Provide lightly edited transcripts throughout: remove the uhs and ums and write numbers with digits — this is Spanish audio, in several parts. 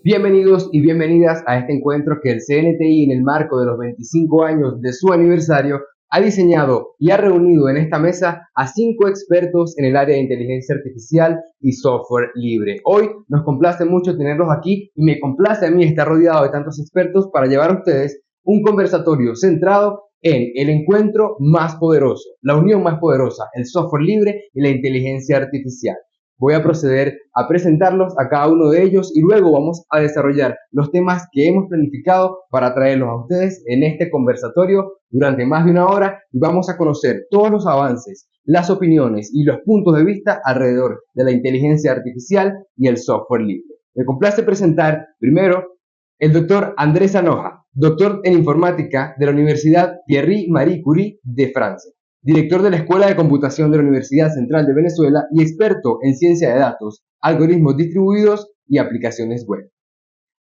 Bienvenidos y bienvenidas a este encuentro que el CNTI, en el marco de los 25 años de su aniversario, ha diseñado y ha reunido en esta mesa a 5 expertos en el área de inteligencia artificial y software libre. Hoy nos complace mucho tenerlos aquí y me complace a mí estar rodeado de tantos expertos para llevar a ustedes un conversatorio centrado en el encuentro más poderoso, la unión más poderosa, el software libre y la inteligencia artificial. Voy a proceder a presentarlos a cada uno de ellos y luego vamos a desarrollar los temas que hemos planificado para traerlos a ustedes en este conversatorio durante más de una hora y vamos a conocer todos los avances, las opiniones y los puntos de vista alrededor de la inteligencia artificial y el software libre. Me complace presentar primero el doctor Andrés Anoja, doctor en informática de la Universidad Pierre Marie Curie de Francia, director de la Escuela de Computación de la Universidad Central de Venezuela y experto en ciencia de datos, algoritmos distribuidos y aplicaciones web.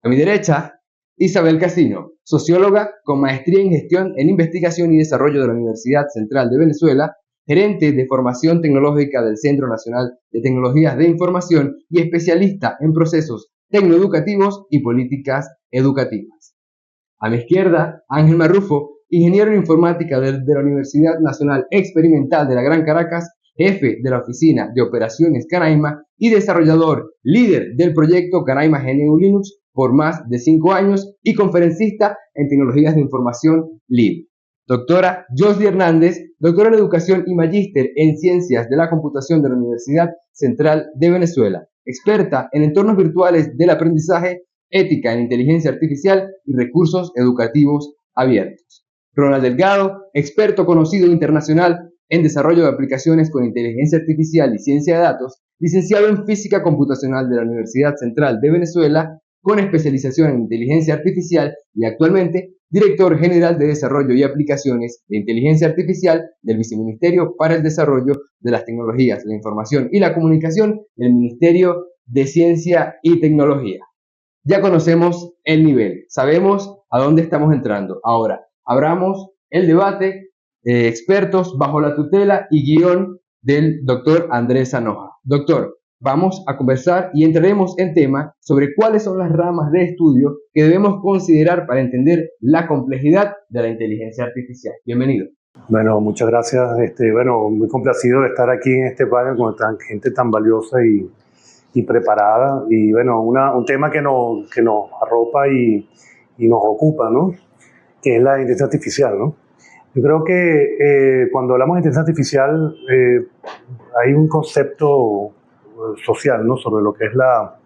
A mi derecha, Isabel Casino, socióloga con maestría en gestión en investigación y desarrollo de la Universidad Central de Venezuela, gerente de formación tecnológica del Centro Nacional de Tecnologías de Información y especialista en procesos tecnoeducativos y políticas educativas. A mi izquierda, Ángel Marrufo, ingeniero en informática de la Universidad Nacional Experimental de la Gran Caracas, jefe de la Oficina de Operaciones Canaima y desarrollador líder del proyecto Canaima GNU Linux por más de 5 años y conferencista en tecnologías de información libre. Doctora Josly Hernández, doctora en educación y magíster en ciencias de la computación de la Universidad Central de Venezuela, experta en entornos virtuales del aprendizaje, ética en inteligencia artificial y recursos educativos abiertos. Ronald Delgado, experto conocido internacional en desarrollo de aplicaciones con inteligencia artificial y ciencia de datos, licenciado en física computacional de la Universidad Central de Venezuela, con especialización en inteligencia artificial y actualmente director general de desarrollo y aplicaciones de inteligencia artificial del Viceministerio para el Desarrollo de las Tecnologías, la Información y la Comunicación del Ministerio de Ciencia y Tecnología. Ya conocemos el nivel, sabemos a dónde estamos entrando. Ahora, abramos el debate, expertos bajo la tutela y guión del doctor Andrés Anoja. Doctor, vamos a conversar y entraremos en tema sobre cuáles son las ramas de estudio que debemos considerar para entender la complejidad de la inteligencia artificial. Bienvenido. Bueno, muchas gracias. Muy complacido de estar aquí en este panel con gente tan valiosa y preparada. Y bueno, un tema que nos arropa y nos ocupa, ¿no? Que es la inteligencia artificial, ¿no? Yo creo que cuando hablamos de inteligencia artificial hay un concepto social, ¿no? Sobre lo que es la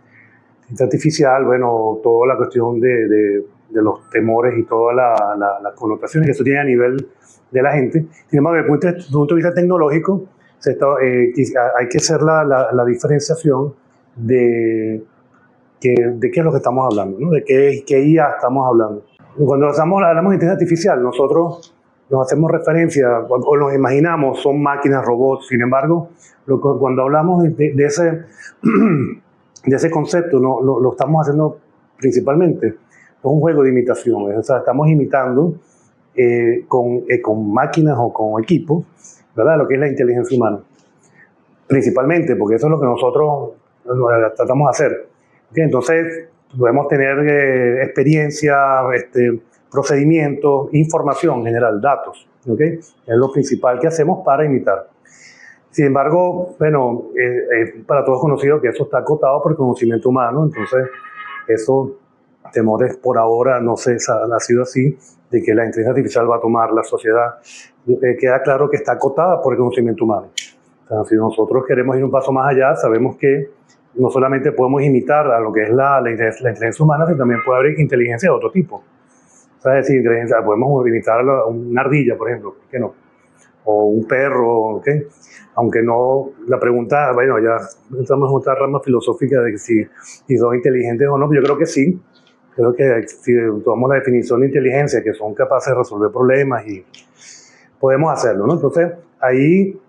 inteligencia artificial, bueno, toda la cuestión de los temores y todas las connotaciones que eso tiene a nivel de la gente. Sin embargo, desde el punto de vista tecnológico, hay que hacer la diferenciación de qué es lo que estamos hablando, ¿no? De qué IA estamos hablando. Cuando hablamos de inteligencia artificial, nosotros nos hacemos referencia o nos imaginamos, son máquinas, robots. Sin embargo, cuando hablamos de ese concepto, lo estamos haciendo principalmente. Es un juego de imitación. O sea, estamos imitando con máquinas o con equipos, ¿verdad? Lo que es la inteligencia humana. Principalmente, porque eso es lo que nosotros tratamos de hacer. ¿Okay? Entonces, podemos tener experiencia, procedimientos, información en general, datos. ¿Okay? Es lo principal que hacemos para imitar. Sin embargo, bueno, para todos conocido que eso está acotado por el conocimiento humano, entonces esos temores por ahora no se ha sido así, de que la inteligencia artificial va a tomar la sociedad. Queda claro que está acotada por el conocimiento humano. O sea, si nosotros queremos ir un paso más allá, sabemos que no solamente podemos imitar a lo que es la inteligencia humana, sino también puede haber inteligencia de otro tipo. O sea, es decir, podemos imitar a una ardilla, por ejemplo, ¿por qué no? O un perro, ¿ok? Aunque no, la pregunta, bueno, ya entramos en otra rama filosófica de que si son inteligentes o no, yo creo que sí. Creo que si tomamos la definición de inteligencia, que son capaces de resolver problemas y podemos hacerlo, ¿no? Entonces, ahí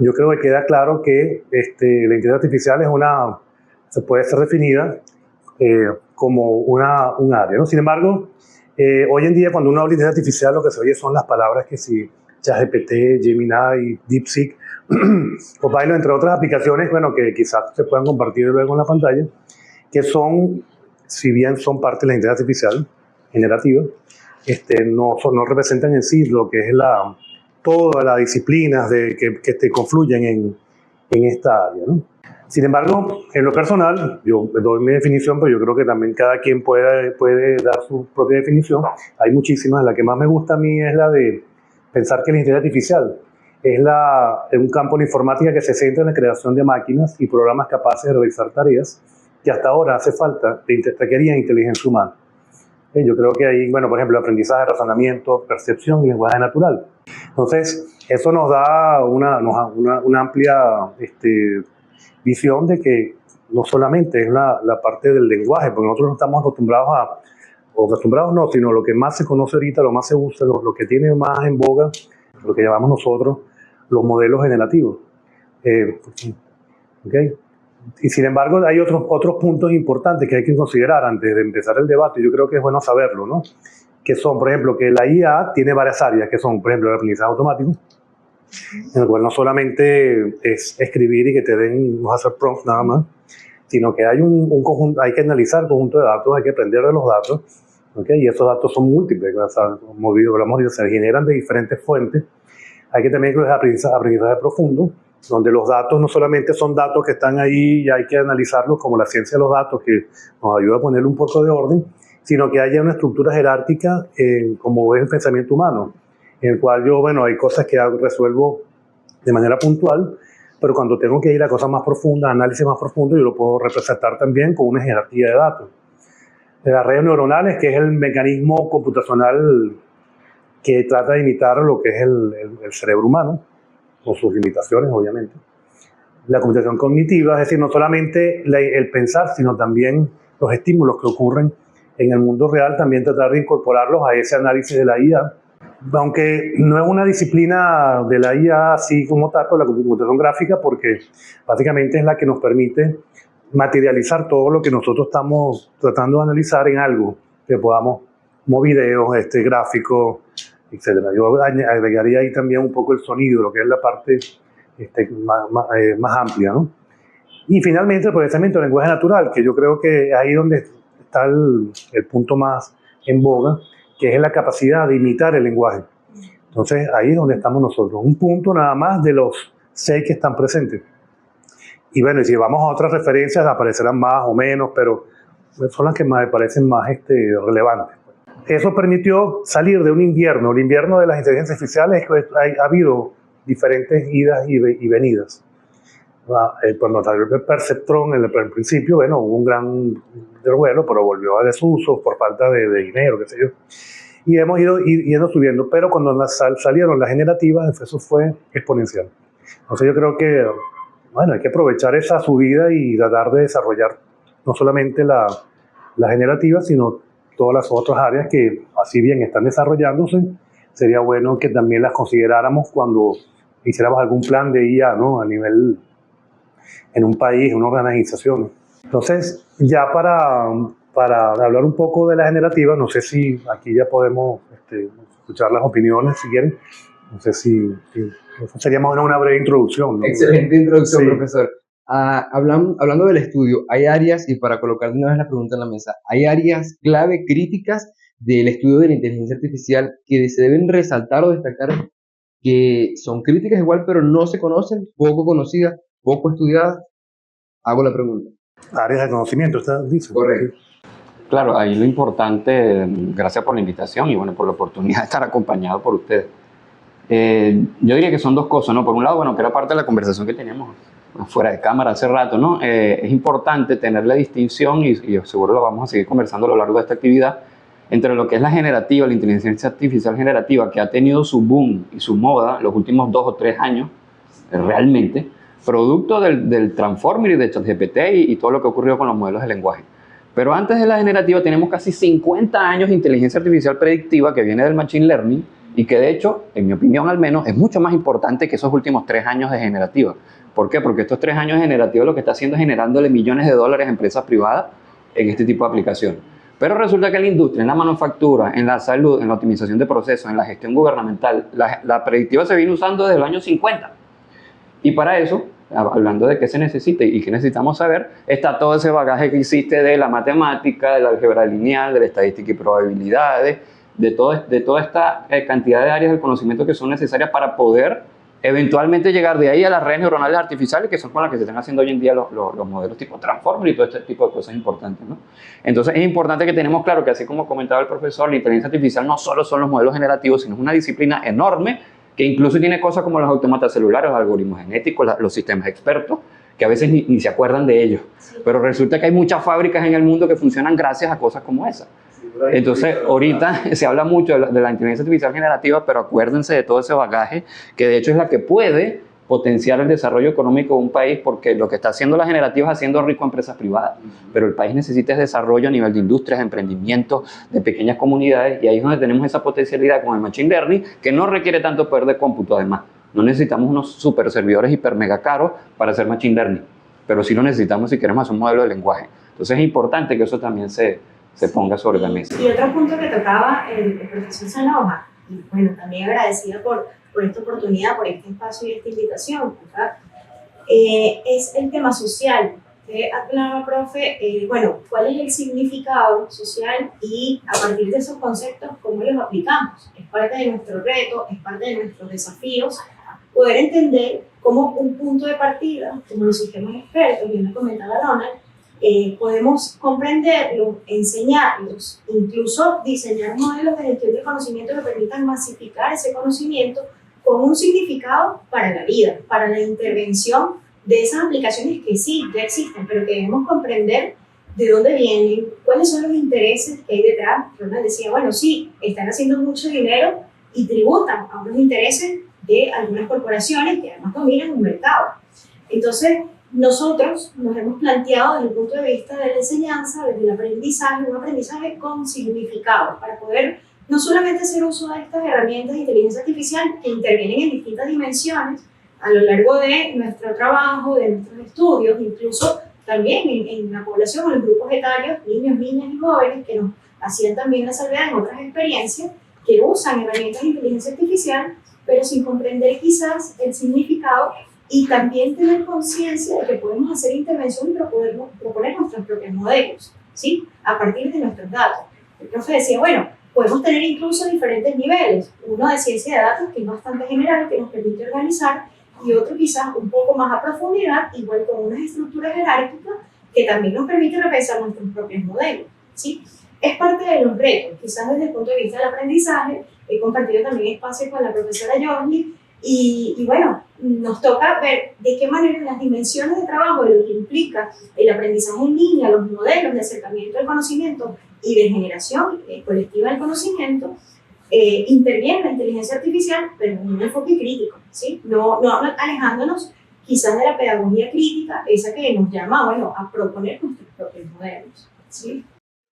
yo creo que queda claro que la inteligencia artificial se puede ser definida como un área, ¿no? Sin embargo, hoy en día cuando uno habla de inteligencia artificial, lo que se oye son las palabras que si ChatGPT, Gemini, DeepSeek, Copilot, entre otras aplicaciones, bueno, que quizás se puedan compartir luego en la pantalla, que son si bien son parte de la inteligencia artificial generativa, no representan en sí lo que es todas las disciplinas que te confluyen en esta área, ¿no? Sin embargo, en lo personal, yo doy mi definición, pero yo creo que también cada quien puede dar su propia definición. Hay muchísimas. La que más me gusta a mí es la de pensar que la inteligencia artificial es un campo de la informática que se centra en la creación de máquinas y programas capaces de realizar tareas que hasta ahora requerían inteligencia humana. Yo creo que ahí, bueno, por ejemplo, aprendizaje, razonamiento, percepción y lenguaje natural. Entonces, eso nos da una amplia visión de que no solamente es la parte del lenguaje, porque nosotros no estamos acostumbrados no, sino lo que más se conoce ahorita, lo más se usa, lo que tiene más en boga, lo que llamamos nosotros los modelos generativos. ¿Okay? Y sin embargo, hay otros puntos importantes que hay que considerar antes de empezar el debate. Yo creo que es bueno saberlo, ¿no? Que son, por ejemplo, que la IA tiene varias áreas, que son, por ejemplo, el aprendizaje automático, en el cual no solamente es escribir y que te den, no hacer prompts nada más, sino que hay un conjunto, hay que analizar el conjunto de datos, hay que aprender de los datos, ¿okay? Y esos datos son múltiples, o sea, se generan de diferentes fuentes. Hay que también incluir aprendizaje profundo, donde los datos no solamente son datos que están ahí y hay que analizarlos como la ciencia de los datos, que nos ayuda a ponerle un poco de orden, sino que haya una estructura jerárquica como es el pensamiento humano, en el cual hay cosas que resuelvo de manera puntual, pero cuando tengo que ir a cosas más profundas, análisis más profundo, yo lo puedo representar también con una jerarquía de datos. Las redes neuronales, que es el mecanismo computacional que trata de imitar lo que es el cerebro humano, con sus limitaciones, obviamente. La computación cognitiva, es decir, no solamente el pensar, sino también los estímulos que ocurren en el mundo real, también tratar de incorporarlos a ese análisis de la IA. Aunque no es una disciplina de la IA así como tal, la computación gráfica, porque básicamente es la que nos permite materializar todo lo que nosotros estamos tratando de analizar en algo que podamos, como videos, gráficos, etc. Yo agregaría ahí también un poco el sonido, lo que es la parte más amplia, ¿no? Y finalmente el procesamiento del lenguaje natural, que yo creo que es ahí donde está el punto más en boga, que es la capacidad de imitar el lenguaje. Entonces ahí es donde estamos nosotros, un punto nada más de los 6 que están presentes. Y bueno, y si vamos a otras referencias aparecerán más o menos, pero son las que me parecen más relevantes. Eso permitió salir de un invierno. El invierno de las inteligencias artificiales ha habido diferentes idas y venidas. Cuando salió el perceptrón en el principio, hubo un gran revuelo, pero volvió a desuso por falta de dinero, qué sé yo. Y hemos ido subiendo, pero cuando salieron las generativas, eso fue exponencial. Entonces yo creo que hay que aprovechar esa subida y tratar de desarrollar no solamente la generativa, sino todas las otras áreas que, así bien están desarrollándose, sería bueno que también las consideráramos cuando hiciéramos algún plan de IA, ¿no? A nivel, en un país, en una organización. Entonces, ya para hablar un poco de la generativa, no sé si aquí ya podemos escuchar las opiniones, si quieren. No sé si sería más o menos una breve introducción, ¿no? Excelente introducción, sí. Profesor. Hablando del estudio, hay áreas, y para colocar de una vez la pregunta en la mesa, hay áreas clave críticas del estudio de la inteligencia artificial que se deben resaltar o destacar, que son críticas igual, pero no se conocen, poco conocidas, poco estudiadas. Hago la pregunta. Áreas de conocimiento, ¿está? Dice. Correcto. Claro, ahí lo importante, gracias por la invitación y por la oportunidad de estar acompañado por ustedes. Yo diría que son dos cosas, ¿no? Por un lado, que era parte de la conversación que teníamos fuera de cámara hace rato, ¿no? Es importante tener la distinción, y seguro lo vamos a seguir conversando a lo largo de esta actividad, entre lo que es la generativa, la inteligencia artificial generativa, que ha tenido su boom y su moda los últimos 2 o 3 años, realmente, producto del Transformer y de ChatGPT y todo lo que ocurrió con los modelos de lenguaje. Pero antes de la generativa tenemos casi 50 años de inteligencia artificial predictiva que viene del Machine Learning y que de hecho, en mi opinión al menos, es mucho más importante que esos últimos 3 años de generativa. ¿Por qué? Porque estos 3 años de generativa lo que está haciendo es generándole millones de dólares a empresas privadas en este tipo de aplicaciones. Pero resulta que en la industria, en la manufactura, en la salud, en la optimización de procesos, en la gestión gubernamental, la predictiva se viene usando desde el año 50. Y para eso hablando de qué se necesita y qué necesitamos saber, está todo ese bagaje que hiciste de la matemática, de la álgebra lineal, de la estadística y probabilidades, de toda esta cantidad de áreas del conocimiento que son necesarias para poder eventualmente llegar de ahí a las redes neuronales artificiales, que son con las que se están haciendo hoy en día los modelos tipo Transformer y todo este tipo de cosas importantes, ¿no? Entonces es importante que tenemos claro que, así como comentaba el profesor, la inteligencia artificial no solo son los modelos generativos, sino es una disciplina enorme que incluso tiene cosas como los autómatas celulares, los algoritmos genéticos, los sistemas expertos, que a veces ni se acuerdan de ellos. Pero resulta que hay muchas fábricas en el mundo que funcionan gracias a cosas como esa. Entonces, ahorita se habla mucho de la inteligencia artificial generativa, pero acuérdense de todo ese bagaje, que de hecho es la que puede potenciar el desarrollo económico de un país, porque lo que está haciendo la generativa es haciendo rico a empresas privadas, pero el país necesita desarrollo a nivel de industrias, de emprendimientos, de pequeñas comunidades, y ahí es donde tenemos esa potencialidad con el machine learning, que no requiere tanto poder de cómputo. Además, no necesitamos unos super servidores hiper mega caros para hacer machine learning, pero sí lo necesitamos si queremos hacer un modelo de lenguaje. Entonces es importante que eso también se ponga sobre la mesa. Y otro punto que tocaba el profesor Sanoja, y bueno, también agradecida por esta oportunidad, por este espacio y esta invitación, ¿verdad? Es el tema social. Usted hablaba, profe, bueno, cuál es el significado social y a partir de esos conceptos, cómo los aplicamos. Es parte de nuestro reto, es parte de nuestros desafíos, poder entender cómo un punto de partida, como los sistemas expertos, bien lo comentaba Donald, podemos comprenderlos, enseñarlos, incluso diseñar modelos de gestión del conocimiento que permitan masificar ese conocimiento con un significado para la vida, para la intervención de esas aplicaciones que sí, ya existen, pero que debemos comprender de dónde vienen, cuáles son los intereses que hay detrás. Ronald decía, bueno, sí, están haciendo mucho dinero y tributan a unos intereses de algunas corporaciones que además dominan un mercado. Entonces, nosotros nos hemos planteado desde el punto de vista de la enseñanza, desde el aprendizaje, un aprendizaje con significado, para poder no solamente hacer uso de estas herramientas de inteligencia artificial que intervienen en distintas dimensiones a lo largo de nuestro trabajo, de nuestros estudios, incluso también en la población, en los grupos etarios, niños, niñas y jóvenes que nos hacían también la salvedad en otras experiencias, que usan herramientas de inteligencia artificial, pero sin comprender quizás el significado y también tener conciencia de que podemos hacer intervención y proponer nuestros propios modelos, ¿sí? A partir de nuestros datos. El profe decía, bueno, podemos tener incluso diferentes niveles, uno de ciencia de datos que es bastante general, que nos permite organizar, y otro quizás un poco más a profundidad, igual con unas estructuras jerárquicas que también nos permite repensar nuestros propios modelos, ¿sí? Es parte de los retos, quizás desde el punto de vista del aprendizaje. He compartido también espacio con la profesora Jordi, y bueno, nos toca ver de qué manera las dimensiones de trabajo de lo que implica el aprendizaje en línea, los modelos de acercamiento al conocimiento y de generación colectiva del conocimiento, interviene la inteligencia artificial, pero en un enfoque crítico, ¿sí? No alejándonos quizás de la pedagogía crítica, esa que nos llama, bueno, a proponer nuestros propios modelos, ¿sí?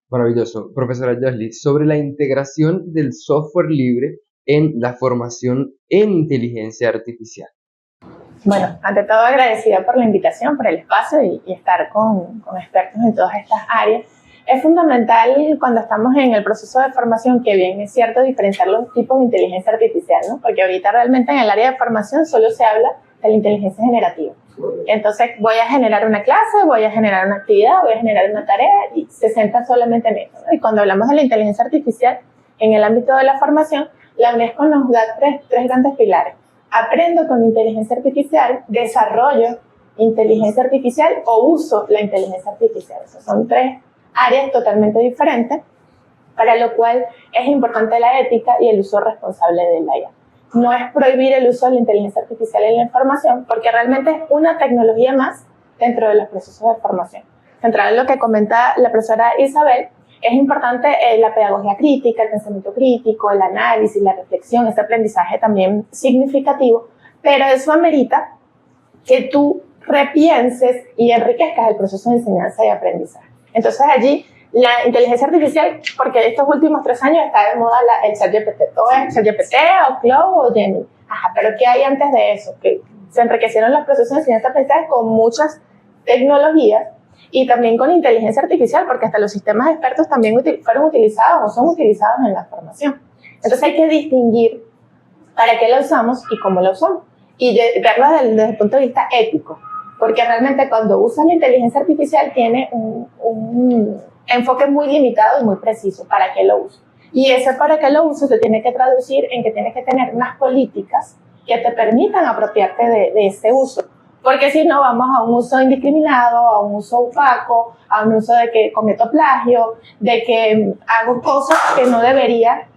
Maravilloso. Profesora Yasli, sobre la integración del software libre en la formación en inteligencia artificial. Bueno, ante todo agradecida por la invitación, por el espacio y estar con expertos en todas estas áreas. Es fundamental cuando estamos en el proceso de formación, que bien es cierto, diferenciar los tipos de inteligencia artificial, ¿no? Porque ahorita realmente en el área de formación solo se habla de la inteligencia generativa. Entonces voy a generar una clase, voy a generar una actividad, voy a generar una tarea y se centra solamente en eso, ¿no? Y cuando hablamos de la inteligencia artificial en el ámbito de la formación, la UNESCO nos da tres grandes pilares. Aprendo con inteligencia artificial, desarrollo inteligencia artificial o uso la inteligencia artificial. Esos son tres áreas totalmente diferentes, para lo cual es importante la ética y el uso responsable de la IA. No es prohibir el uso de la inteligencia artificial en la información, porque realmente es una tecnología más dentro de los procesos de formación. Centrado en lo que comenta la profesora Isabel, es importante la pedagogía crítica, el pensamiento crítico, el análisis, la reflexión, este aprendizaje también significativo, pero eso amerita que tú repienses y enriquezcas el proceso de enseñanza y aprendizaje. Entonces allí la inteligencia artificial, porque estos últimos 3 años está de moda el ChatGPT, todo es ChatGPT o Claude o Gemini. Ajá, pero ¿qué hay antes de eso? Que se enriquecieron los procesos de enseñanza y aprendizaje con muchas tecnologías y también con inteligencia artificial, porque hasta los sistemas expertos también fueron utilizados o son utilizados en la formación. Entonces hay que distinguir para qué la usamos y cómo la usamos. y verlo desde el punto de vista ético, porque realmente cuando usas la inteligencia artificial tiene un enfoque muy limitado y muy preciso. ¿Para qué lo uso? Y ese para qué lo uso se tiene que traducir en que tienes que tener unas políticas que te permitan apropiarte de ese uso. Porque si no, vamos a un uso indiscriminado, a un uso opaco, a un uso de que cometo plagio, de que hago cosas que no debería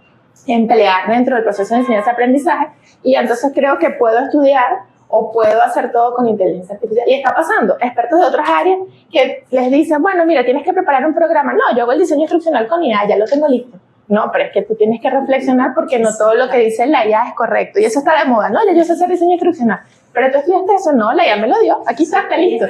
emplear dentro del proceso de enseñanza-aprendizaje. Y entonces creo que puedo estudiar o puedo hacer todo con inteligencia artificial. Y está pasando, expertos de otras áreas que les dicen, bueno, mira, tienes que preparar un programa. No, yo hago el diseño instruccional con IA, ya lo tengo listo. No, pero es que tú tienes que reflexionar porque no todo lo que dice la IA es correcto. Y eso está de moda. No, yo sé hacer diseño instruccional. Pero tú estudiaste eso, no, la IA me lo dio, aquí está listo.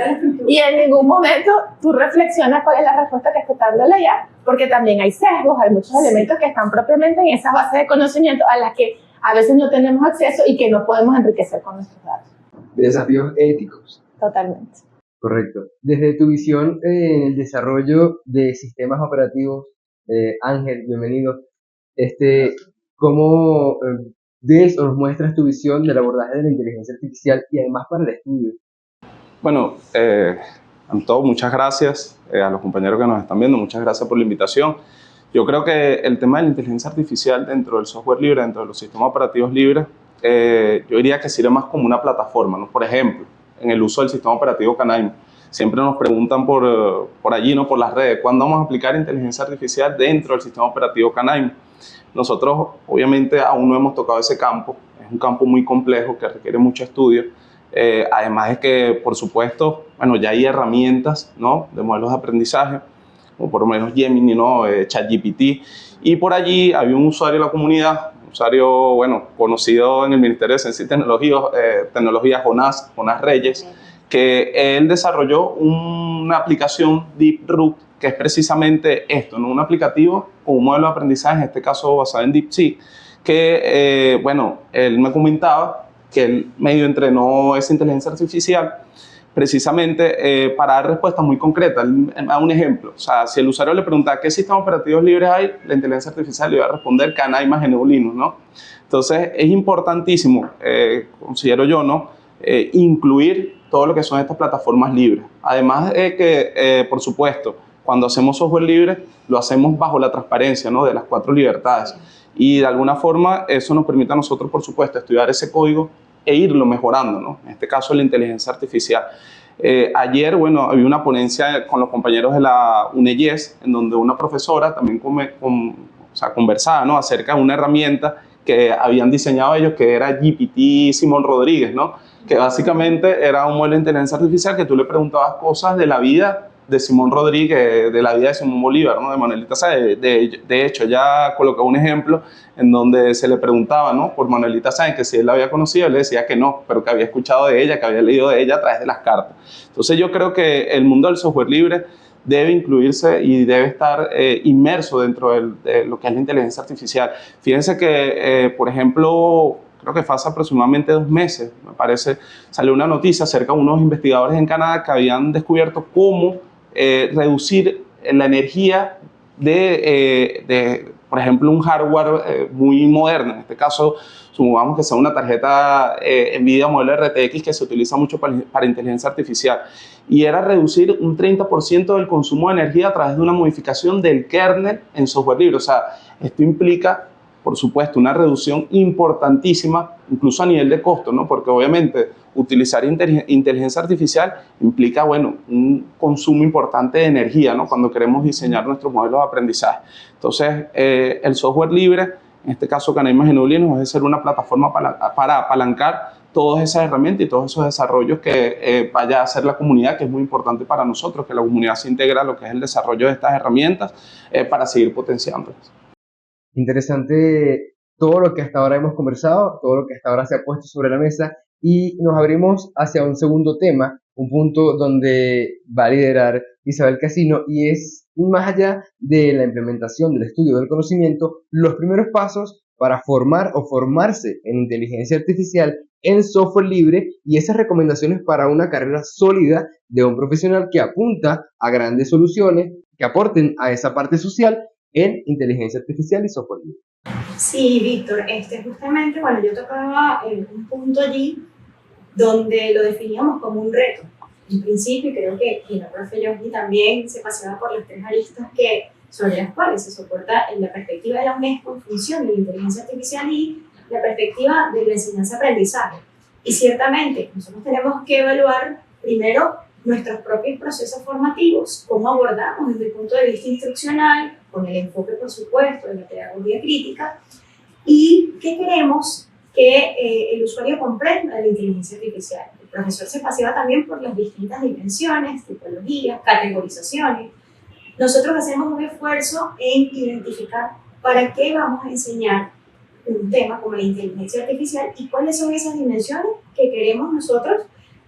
Y en ningún momento tú reflexionas cuál es la respuesta que está dando la IA, porque también hay sesgos, hay muchos elementos que están propiamente en esas bases de conocimiento a las que a veces no tenemos acceso y que no podemos enriquecer con nuestros datos. Desafíos éticos. Totalmente. Correcto. Desde tu visión en el desarrollo de sistemas operativos, Ángel, bienvenido. ¿Cómo ves o nos muestras tu visión del abordaje de la inteligencia artificial y además para el estudio? Bueno, ante todo, muchas gracias a los compañeros que nos están viendo, muchas gracias por la invitación. Yo creo que el tema de la inteligencia artificial dentro del software libre, dentro de los sistemas operativos libres, yo diría que sirve más como una plataforma, ¿no? Por ejemplo, en el uso del sistema operativo Canaima, siempre nos preguntan por allí, ¿no? Por las redes, ¿cuándo vamos a aplicar inteligencia artificial dentro del sistema operativo Canaima? Nosotros, obviamente, aún no hemos tocado ese campo, es un campo muy complejo que requiere mucho estudio. Además es que, por supuesto, bueno, ya hay herramientas, ¿no? De modelos de aprendizaje, como por lo menos Gemini, ¿no? ChatGPT, y por allí había un usuario de la comunidad, un usuario, bueno, conocido en el Ministerio de Ciencia y Tecnología, Jonás Reyes, que él desarrolló una aplicación DeepRoot, que es precisamente esto, ¿no? Un aplicativo con un modelo de aprendizaje, en este caso basado en DeepSeek, que, bueno, él me comentaba que él medio entrenó esa inteligencia artificial precisamente para dar respuestas muy concretas. Él me da un ejemplo, o sea, si el usuario le preguntaba qué sistemas operativos libres hay, la inteligencia artificial le iba a responder Canaima, GNU Linux, ¿no? Entonces, es importantísimo, considero yo, ¿no? Incluir todo lo que son estas plataformas libres. Además de que, por supuesto, cuando hacemos software libre, lo hacemos bajo la transparencia, ¿no? De las 4 libertades. Y de alguna forma eso nos permite a nosotros, por supuesto, estudiar ese código e irlo mejorando, ¿no? En este caso, la inteligencia artificial. Ayer, bueno, había una ponencia con los compañeros de la UNEYES, en donde una profesora también conversaba, ¿no? Acerca de una herramienta que habían diseñado ellos, que era GPT Simón Rodríguez, ¿no? Que básicamente era un modelo de inteligencia artificial que tú le preguntabas cosas de la vida de Simón Rodríguez, de la vida de Simón Bolívar, ¿no? De Manuelita Sáenz. De hecho, ya colocó un ejemplo en donde se le preguntaba, ¿no? Por Manuelita Sáenz, que si él la había conocido, él le decía que no, pero que había escuchado de ella, que había leído de ella a través de las cartas. Entonces yo creo que el mundo del software libre debe incluirse y debe estar inmerso dentro de lo que es la inteligencia artificial. Fíjense que, por ejemplo, creo que fue hace aproximadamente 2 meses, me parece, salió una noticia acerca de unos investigadores en Canadá que habían descubierto cómo reducir la energía de, por ejemplo, un hardware muy moderno. En este caso, supongamos que sea una tarjeta NVIDIA modelo RTX que se utiliza mucho para inteligencia artificial. Y era reducir un 30% del consumo de energía a través de una modificación del kernel en software libre. O sea, esto implica, por supuesto, una reducción importantísima, incluso a nivel de costo, ¿no? Porque obviamente utilizar inteligencia artificial implica, bueno, un consumo importante de energía, ¿no? Cuando queremos diseñar nuestros modelos de aprendizaje. Entonces, el software libre, en este caso Canaima GNU Linux, debe ser una plataforma para apalancar todas esas herramientas y todos esos desarrollos que vaya a hacer la comunidad, que es muy importante para nosotros, que la comunidad se integre a lo que es el desarrollo de estas herramientas para seguir potenciándolas. Interesante todo lo que hasta ahora hemos conversado, todo lo que hasta ahora se ha puesto sobre la mesa, y nos abrimos hacia un segundo tema, un punto donde va a liderar Isabel Casino, y es, más allá de la implementación del estudio del conocimiento, los primeros pasos para formar o formarse en inteligencia artificial, en software libre, y esas recomendaciones para una carrera sólida de un profesional que apunta a grandes soluciones que aporten a esa parte social en inteligencia artificial y software libre. Sí, Víctor, justamente, bueno, yo tocaba un punto allí donde lo definíamos como un reto. En principio, y creo que la profe Yogi también se paseaba por las tres aristas sobre las cuales se soporta la perspectiva de la UNESCO en función de la inteligencia artificial y la perspectiva de la enseñanza-aprendizaje. Y ciertamente, nosotros tenemos que evaluar primero nuestros propios procesos formativos, cómo abordamos desde el punto de vista instruccional, con el enfoque, por supuesto, de la pedagogía crítica, y qué queremos que el usuario comprenda de la inteligencia artificial. El profesor se paseaba también por las distintas dimensiones, tipologías, categorizaciones. Nosotros hacemos un esfuerzo en identificar para qué vamos a enseñar un tema como la inteligencia artificial y cuáles son esas dimensiones que queremos nosotros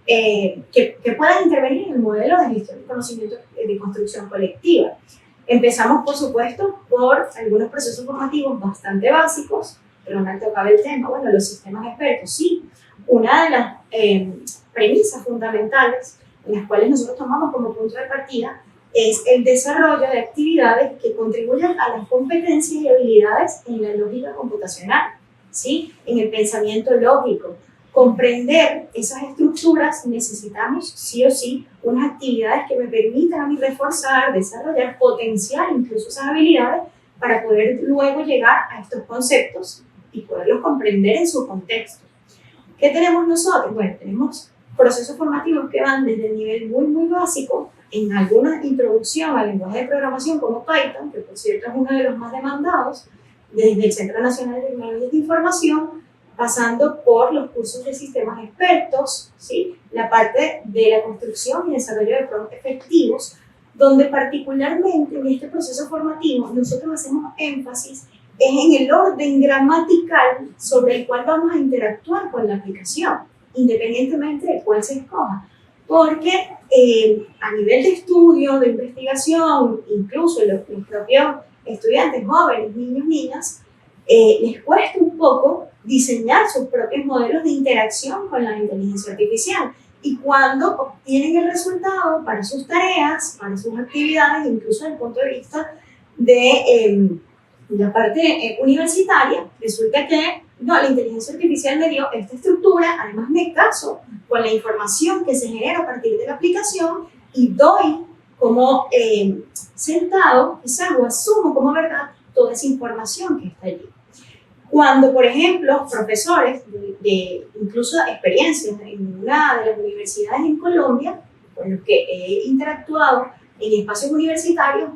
que puedan intervenir en el modelo de gestión de conocimiento de construcción colectiva. Empezamos, por supuesto, por algunos procesos formativos bastante básicos. Ronald tocaba el tema, bueno, los sistemas expertos, sí. Una de las premisas fundamentales en las cuales nosotros tomamos como punto de partida es el desarrollo de actividades que contribuyan a las competencias y habilidades en la lógica computacional, ¿sí? En el pensamiento lógico. Comprender esas estructuras necesitamos sí o sí unas actividades que me permitan a mí reforzar, desarrollar, potenciar incluso esas habilidades para poder luego llegar a estos conceptos y poderlos comprender en su contexto. ¿Qué tenemos nosotros? Bueno, tenemos procesos formativos que van desde el nivel muy básico, en alguna introducción al lenguaje de programación como Python, que por cierto es uno de los más demandados, desde el Centro Nacional de Tecnologías de Información, pasando por los cursos de sistemas expertos, ¿sí? La parte de la construcción y desarrollo de prompts efectivos, donde particularmente en este proceso formativo nosotros hacemos énfasis en el orden gramatical sobre el cual vamos a interactuar con la aplicación, independientemente de cuál se escoja. Porque a nivel de estudio, de investigación, incluso los propios estudiantes jóvenes, niños, niñas, les cuesta un poco diseñar sus propios modelos de interacción con la inteligencia artificial. Y cuando obtienen el resultado para sus tareas, para sus actividades, incluso desde el punto de vista de la parte universitaria, resulta que no, la inteligencia artificial me dio esta estructura, además me caso con la información que se genera a partir de la aplicación y doy como sentado, quizás, o asumo como verdad toda esa información que está allí. Cuando, por ejemplo, profesores de incluso experiencias en una de las universidades en Colombia, con los que he interactuado en espacios universitarios,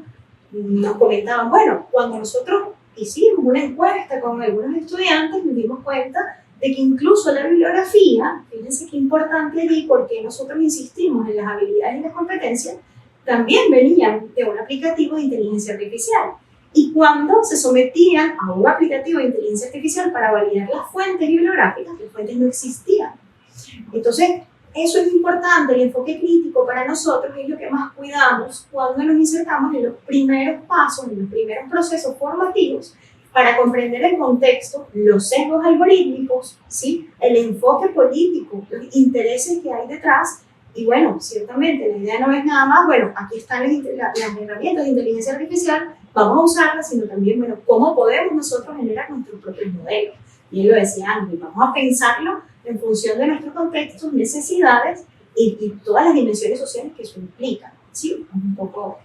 nos comentaban, bueno, cuando nosotros hicimos una encuesta con algunos estudiantes, nos dimos cuenta de que incluso la bibliografía, fíjense qué importante allí, porque nosotros insistimos en las habilidades y las competencias, también venían de un aplicativo de inteligencia artificial. Y cuando se sometían a un aplicativo de inteligencia artificial para validar las fuentes bibliográficas, las fuentes no existían. Entonces, eso es importante, el enfoque crítico para nosotros es lo que más cuidamos cuando nos insertamos en los primeros pasos, en los primeros procesos formativos, para comprender el contexto, los sesgos algorítmicos, ¿sí? El enfoque político, los intereses que hay detrás. Y bueno, ciertamente la idea no es nada más, bueno, aquí están las herramientas de inteligencia artificial, vamos a usarlas, sino también, bueno, cómo podemos nosotros generar nuestros propios modelos. Y él lo decía antes, vamos a pensarlo en función de nuestros contextos, necesidades y todas las dimensiones sociales que eso implica. ¿Sí? Un poco...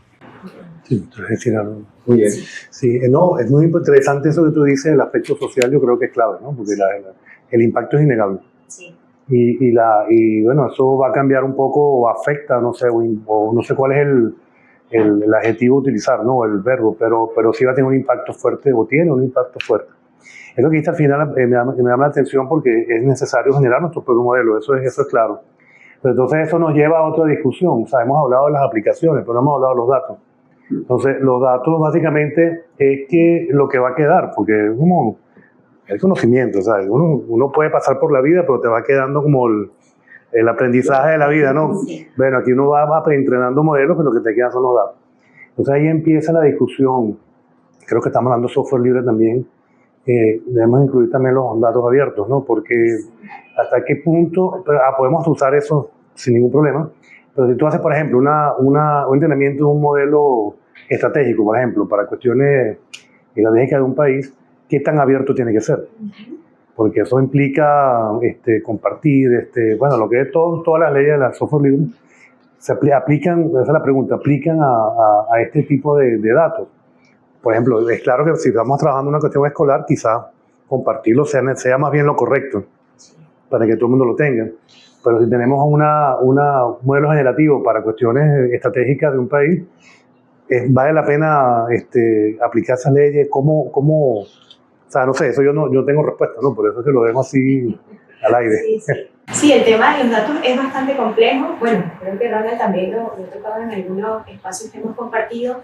Sí, decir algo. Muy bien. Sí, no, es muy interesante eso que tú dices, el aspecto social yo creo que es clave, ¿no? Porque el impacto es innegable. Sí. Y bueno, eso va a cambiar un poco o afecta, no sé, o no sé cuál es el adjetivo a utilizar, ¿no? El verbo, pero sí va a tener un impacto fuerte o tiene un impacto fuerte. Es lo que dice al final, me llama la atención porque es necesario generar nuestro propio modelo, eso es claro. Pero entonces eso nos lleva a otra discusión. O sea, hemos hablado de las aplicaciones, pero no hemos hablado de los datos. Entonces, los datos básicamente es que lo que va a quedar, porque es como el conocimiento, ¿sabes? Uno puede pasar por la vida, pero te va quedando como el aprendizaje de la vida, ¿no? Sí. Bueno, aquí uno va entrenando modelos, pero lo que te quedan son los datos. Entonces ahí empieza la discusión. Creo que estamos hablando de software libre también. Debemos incluir también los datos abiertos, ¿no? Porque hasta qué punto podemos usar eso sin ningún problema. Pero si tú haces, por ejemplo, un entrenamiento de un modelo estratégico, por ejemplo, para cuestiones estratégicas de un país, ¿qué tan abierto tiene que ser? porque eso implica compartir, bueno, lo que es todas las leyes de la software libre, se aplican, esa es la pregunta, aplican a este tipo de datos. Por ejemplo, es claro que si estamos trabajando en una cuestión escolar, quizás compartirlo sea más bien lo correcto, para que todo el mundo lo tenga. Pero si tenemos un modelo generativo para cuestiones estratégicas de un país, vale la pena aplicar esas leyes. ¿Cómo? O sea, no sé, eso yo no tengo respuesta, ¿no? Por eso que lo dejo así al aire. Sí, sí. Sí, el tema de los datos es bastante complejo. Bueno, creo que Ronald también lo he tocado en algunos espacios que hemos compartido.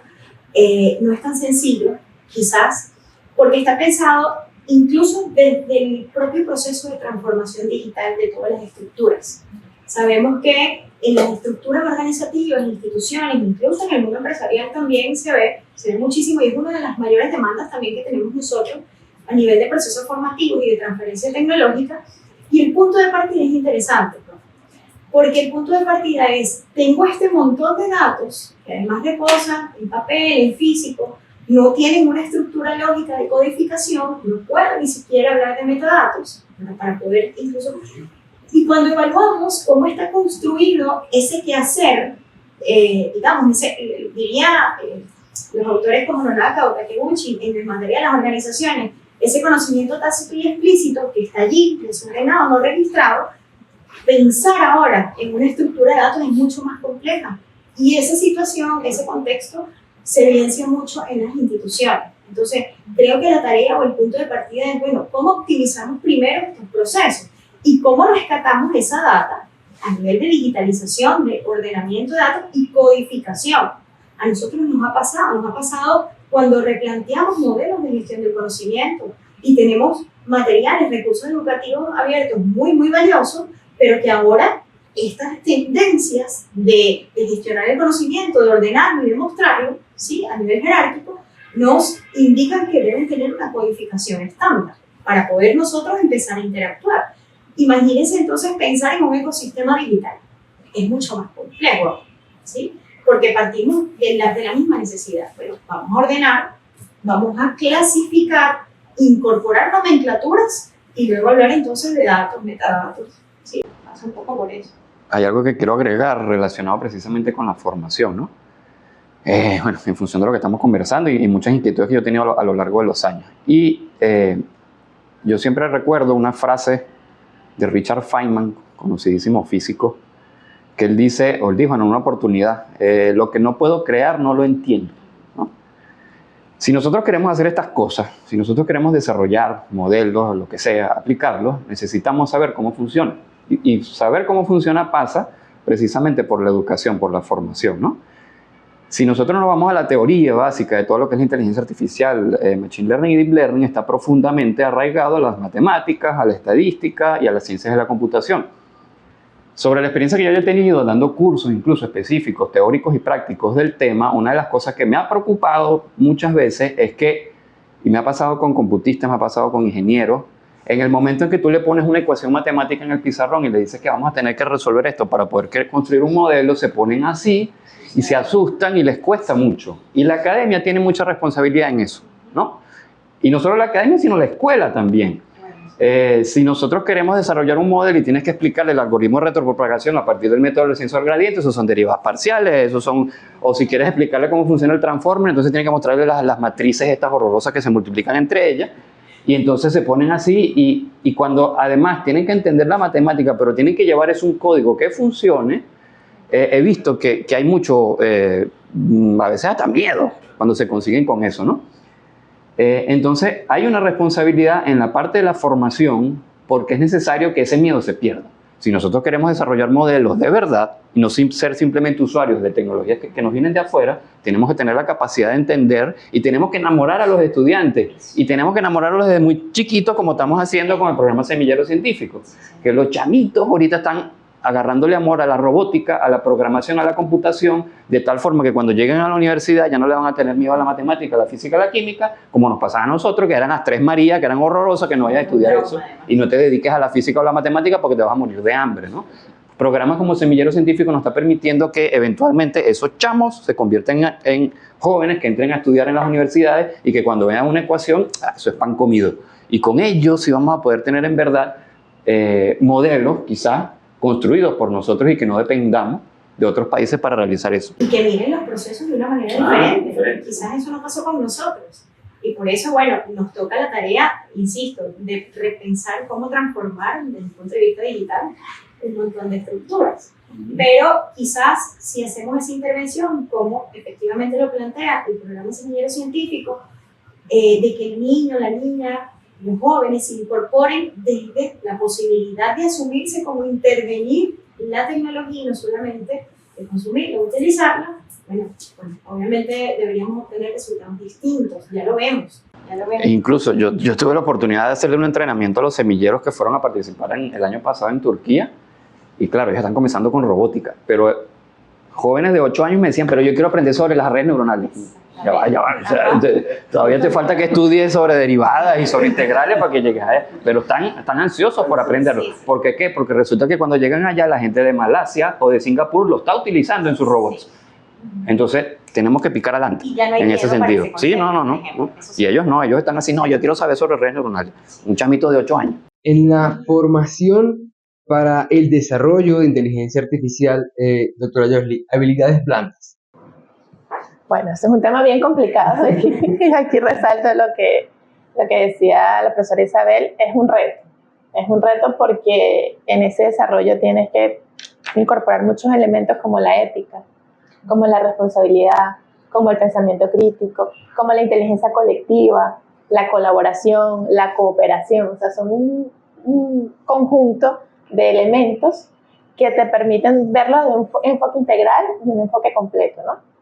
No es tan sencillo, quizás, porque está pensado incluso desde el propio proceso de transformación digital de todas las estructuras. Sabemos que en las estructuras organizativas, instituciones, incluso en el mundo empresarial también se ve muchísimo, y es una de las mayores demandas también que tenemos nosotros a nivel de procesos formativos y de transferencia tecnológica. Y el punto de partida es interesante, ¿no? Porque el punto de partida es, tengo este montón de datos que además reposan en papel, en físico, no tienen una estructura lógica de codificación, no puedo ni siquiera hablar de metadatos, para poder incluso... Y cuando evaluamos cómo está construido ese quehacer, digamos, los autores como Nonaka o Takeuchi, en materia de las organizaciones, ese conocimiento tácito y explícito que está allí, desordenado, no registrado, pensar ahora en una estructura de datos es mucho más compleja. Y esa situación, ese contexto, se evidencia mucho en las instituciones. Entonces, creo que la tarea o el punto de partida es, bueno, ¿cómo optimizamos primero estos procesos? Y cómo rescatamos esa data a nivel de digitalización, de ordenamiento de datos y codificación. A nosotros nos ha pasado cuando replanteamos modelos de gestión del conocimiento y tenemos materiales, recursos educativos abiertos muy, muy valiosos, pero que ahora estas tendencias de gestionar el conocimiento, de ordenarlo y de mostrarlo, ¿sí?, a nivel jerárquico, nos indican que deben tener una codificación estándar para poder nosotros empezar a interactuar. Imagínense entonces pensar en un ecosistema digital. Es mucho más complejo, ¿sí? Porque partimos de la misma necesidad. Bueno, vamos a ordenar, vamos a clasificar, incorporar nomenclaturas y luego hablar entonces de datos, metadatos. Sí, pasa un poco por eso. Hay algo que quiero agregar relacionado precisamente con la formación, ¿no? Bueno, en función de lo que estamos conversando y muchas inquietudes que yo he tenido a lo largo de los años. Y yo siempre recuerdo una frase de Richard Feynman, conocidísimo físico, que él dijo en una oportunidad, lo que no puedo crear no lo entiendo, ¿no? Si nosotros queremos hacer estas cosas, si nosotros queremos desarrollar modelos, lo que sea, aplicarlos, necesitamos saber cómo funciona. Y saber cómo funciona pasa precisamente por la educación, por la formación, ¿no? Si nosotros nos vamos a la teoría básica de todo lo que es la inteligencia artificial, Machine Learning y Deep Learning está profundamente arraigado a las matemáticas, a la estadística y a las ciencias de la computación. Sobre la experiencia que yo he tenido dando cursos incluso específicos, teóricos y prácticos del tema, una de las cosas que me ha preocupado muchas veces es que, y me ha pasado con computistas, me ha pasado con ingenieros, en el momento en que tú le pones una ecuación matemática en el pizarrón y le dices que vamos a tener que resolver esto para poder construir un modelo, se ponen así y se asustan y les cuesta mucho. Y la academia tiene mucha responsabilidad en eso, ¿no? Y no solo la academia, sino la escuela también. Si nosotros queremos desarrollar un modelo y tienes que explicarle el algoritmo de retropropagación a partir del método del descenso del gradiente, esos son derivadas parciales, o si quieres explicarle cómo funciona el transformer, entonces tienes que mostrarle las matrices estas horrorosas que se multiplican entre ellas. Y entonces se ponen así y cuando además tienen que entender la matemática, pero tienen que llevar eso un código que funcione, he visto que hay mucho, a veces hasta miedo cuando se consiguen con eso, ¿no? Entonces hay una responsabilidad en la parte de la formación porque es necesario que ese miedo se pierda. Si nosotros queremos desarrollar modelos de verdad y no ser simplemente usuarios de tecnologías que nos vienen de afuera, tenemos que tener la capacidad de entender y tenemos que enamorar a los estudiantes y tenemos que enamorarlos desde muy chiquitos como estamos haciendo con el programa Semillero Científico, que los chamitos ahorita están agarrándole amor a la robótica, a la programación, a la computación, de tal forma que cuando lleguen a la universidad ya no le van a tener miedo a la matemática, a la física, a la química, como nos pasaba a nosotros, que eran las 3 Marías, que eran horrorosas, que no vayas a estudiar eso y no te dediques a la física o a la matemática porque te vas a morir de hambre, ¿no? Programas como Semillero Científico nos está permitiendo que eventualmente esos chamos se convierten en jóvenes que entren a estudiar en las universidades y que cuando vean una ecuación, eso es pan comido. Y con ellos sí vamos a poder tener en verdad modelos quizás construidos por nosotros y que no dependamos de otros países para realizar eso. Y que miren los procesos de una manera diferente. Quizás eso no pasó con nosotros. Y por eso, bueno, nos toca la tarea, insisto, de repensar cómo transformar desde el punto de vista digital un montón de estructuras. Pero quizás si hacemos esa intervención, como efectivamente lo plantea el programa Semillero Científico, de que el niño, la niña, los jóvenes se incorporen desde la posibilidad de asumirse como intervenir la tecnología y no solamente de consumirla, utilizarla, bueno, obviamente deberíamos obtener resultados distintos, ya lo vemos. E incluso yo tuve la oportunidad de hacerle un entrenamiento a los semilleros que fueron a participar el año pasado en Turquía, y claro, ellos están comenzando con robótica, pero jóvenes de 8 años me decían, pero yo quiero aprender sobre las redes neuronales. Ya va. O sea, todavía te falta que estudies sobre derivadas y sobre integrales para que llegues a eso. Pero están ansiosos por aprenderlo. ¿Por qué qué? Porque resulta que cuando llegan allá, la gente de Malasia o de Singapur lo está utilizando en sus robots. Entonces, tenemos que picar adelante en ese sentido. Sí, no. Y ellos no, ellos están así, no, yo quiero saber sobre redes neuronales. Un chamito de 8 años. En la formación para el desarrollo de inteligencia artificial, doctora Yosli, habilidades blandas. Bueno, ese es un tema bien complicado y aquí resalto lo que decía la profesora Isabel, es un reto. Es un reto porque en ese desarrollo tienes que incorporar muchos elementos como la ética, como la responsabilidad, como el pensamiento crítico, como la inteligencia colectiva, la colaboración, la cooperación. O sea, son un conjunto de elementos que te permiten verlo de un enfoque integral y un enfoque completo, ¿no?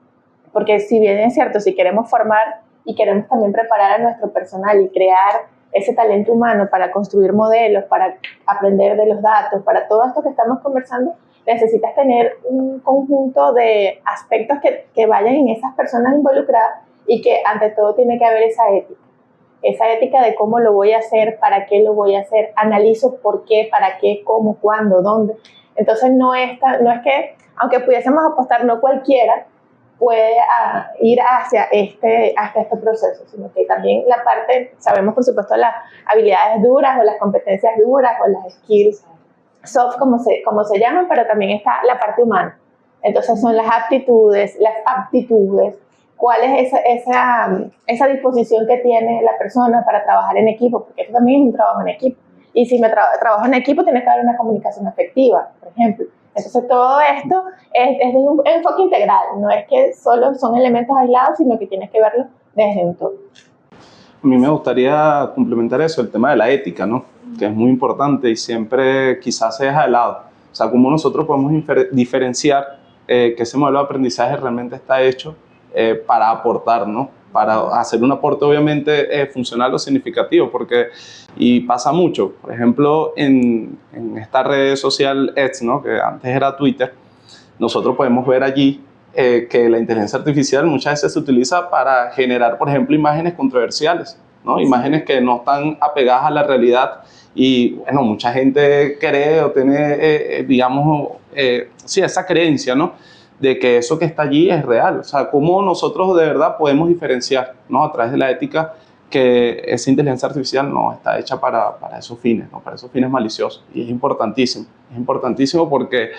Porque si bien es cierto, si queremos formar y queremos también preparar a nuestro personal y crear ese talento humano para construir modelos, para aprender de los datos, para todo esto que estamos conversando, necesitas tener un conjunto de aspectos que vayan en esas personas involucradas y que ante todo tiene que haber esa ética de cómo lo voy a hacer, para qué lo voy a hacer, analizo por qué, para qué, cómo, cuándo, dónde. Entonces no es que, aunque pudiésemos apostar, no cualquiera puede ir hacia este proceso, sino que también la parte, sabemos por supuesto las habilidades duras o las competencias duras o las skills soft como se llaman, pero también está la parte humana. Entonces son las aptitudes, cuál es esa disposición que tiene la persona para trabajar en equipo, porque esto también es un trabajo en equipo. Y si me trabajo en equipo, tiene que haber una comunicación efectiva, por ejemplo. Entonces todo esto es de un enfoque integral, no es que solo son elementos aislados, sino que tienes que verlo desde un todo. A mí me gustaría complementar eso, el tema de la ética, ¿no? Que es muy importante y siempre quizás se deja de lado. O sea, cómo nosotros podemos diferenciar que ese modelo de aprendizaje realmente está hecho para aportar, ¿no? Para hacer un aporte obviamente funcional o significativo, y pasa mucho. Por ejemplo, en esta red social X, ¿no? Que antes era Twitter, nosotros podemos ver allí que la inteligencia artificial muchas veces se utiliza para generar, por ejemplo, imágenes controversiales, ¿no? Imágenes que no están apegadas a la realidad y, bueno, mucha gente cree o tiene, digamos, sí, esa creencia, ¿no? De que eso que está allí es real. O sea, cómo nosotros de verdad podemos diferenciar, ¿no? A través de la ética, que esa inteligencia artificial no está hecha para esos fines, ¿no? Para esos fines maliciosos. Y es importantísimo porque,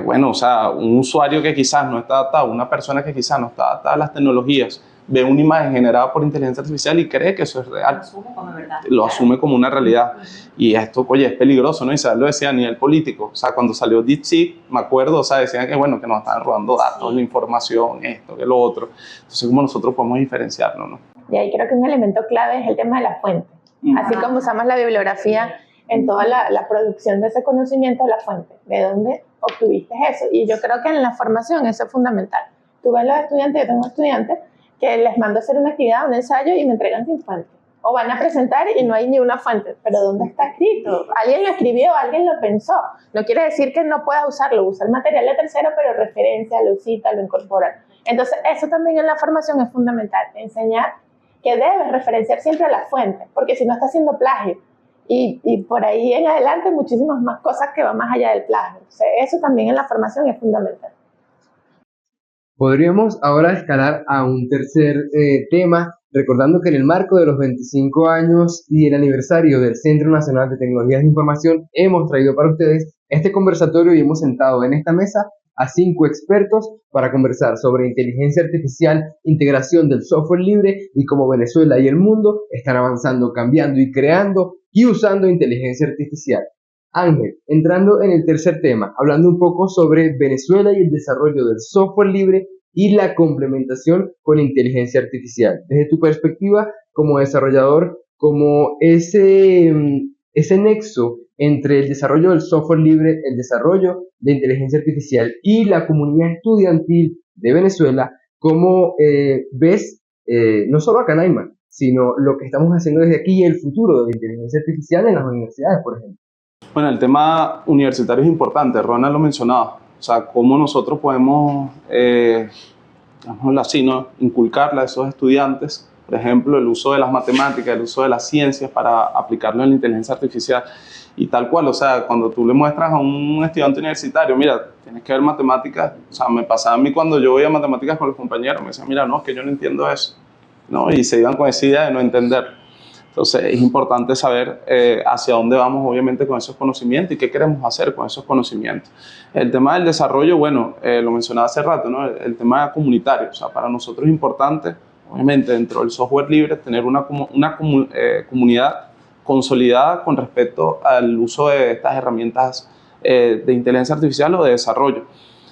bueno, o sea, un usuario que quizás no está adaptado, una persona que quizás no está adaptada a las tecnologías, ve una imagen generada por inteligencia artificial y cree que eso es real. Lo asume como verdad. Lo asume como una realidad. Y esto, oye, es peligroso, ¿no? Isabel lo decía a nivel político. O sea, cuando salió DeepSeek, me acuerdo, o sea, decían que, bueno, que nos estaban robando datos, la información, esto, que lo otro. Entonces, ¿cómo nosotros podemos diferenciarlo, no? Y ahí creo que un elemento clave es el tema de la fuente. Así como usamos la bibliografía en toda la producción de ese conocimiento, la fuente. ¿De dónde obtuviste eso? Y yo creo que en la formación eso es fundamental. Tú ves a los estudiantes, yo tengo estudiantes que les mando a hacer una actividad, un ensayo y me entregan sin fuente. O van a presentar y no hay ni una fuente. ¿Pero dónde está escrito? Alguien lo escribió, alguien lo pensó. No quiere decir que no pueda usarlo. Usa el material de tercero, pero referencia, lo cita, lo incorpora. Entonces, eso también en la formación es fundamental. Enseñar que debes referenciar siempre a la fuente, porque si no está haciendo plagio. Y por ahí en adelante muchísimas más cosas que van más allá del plagio. O sea, eso también en la formación es fundamental. Podríamos ahora escalar a un tercer tema recordando que en el marco de los 25 años y el aniversario del Centro Nacional de Tecnologías de Información, hemos traído para ustedes este conversatorio y hemos sentado en esta mesa a 5 expertos para conversar sobre inteligencia artificial, integración del software libre y cómo Venezuela y el mundo están avanzando, cambiando y creando y usando inteligencia artificial. Ángel, entrando en el tercer tema, hablando un poco sobre Venezuela y el desarrollo del software libre y la complementación con inteligencia artificial. Desde tu perspectiva como desarrollador, como ese nexo entre el desarrollo del software libre, el desarrollo de inteligencia artificial y la comunidad estudiantil de Venezuela, ¿cómo ves no solo a Canaima, sino lo que estamos haciendo desde aquí y el futuro de la inteligencia artificial en las universidades, por ejemplo? Bueno, el tema universitario es importante, Ronald lo mencionaba. O sea, cómo nosotros podemos, digámoslo así, ¿no?, inculcarle a esos estudiantes, por ejemplo, el uso de las matemáticas, el uso de las ciencias para aplicarlo en la inteligencia artificial. Y tal cual, o sea, cuando tú le muestras a un estudiante universitario, mira, tienes que ver matemáticas, o sea, me pasaba a mí cuando yo veía matemáticas con los compañeros, me decían, mira, no, es que yo no entiendo eso, ¿no? Y se iban con esa idea de no entender. Entonces es importante saber hacia dónde vamos, obviamente, con esos conocimientos y qué queremos hacer con esos conocimientos. El tema del desarrollo, bueno, lo mencionaba hace rato, ¿no? El tema comunitario, o sea, para nosotros es importante, obviamente, dentro del software libre, tener una comunidad consolidada con respecto al uso de estas herramientas de inteligencia artificial o de desarrollo.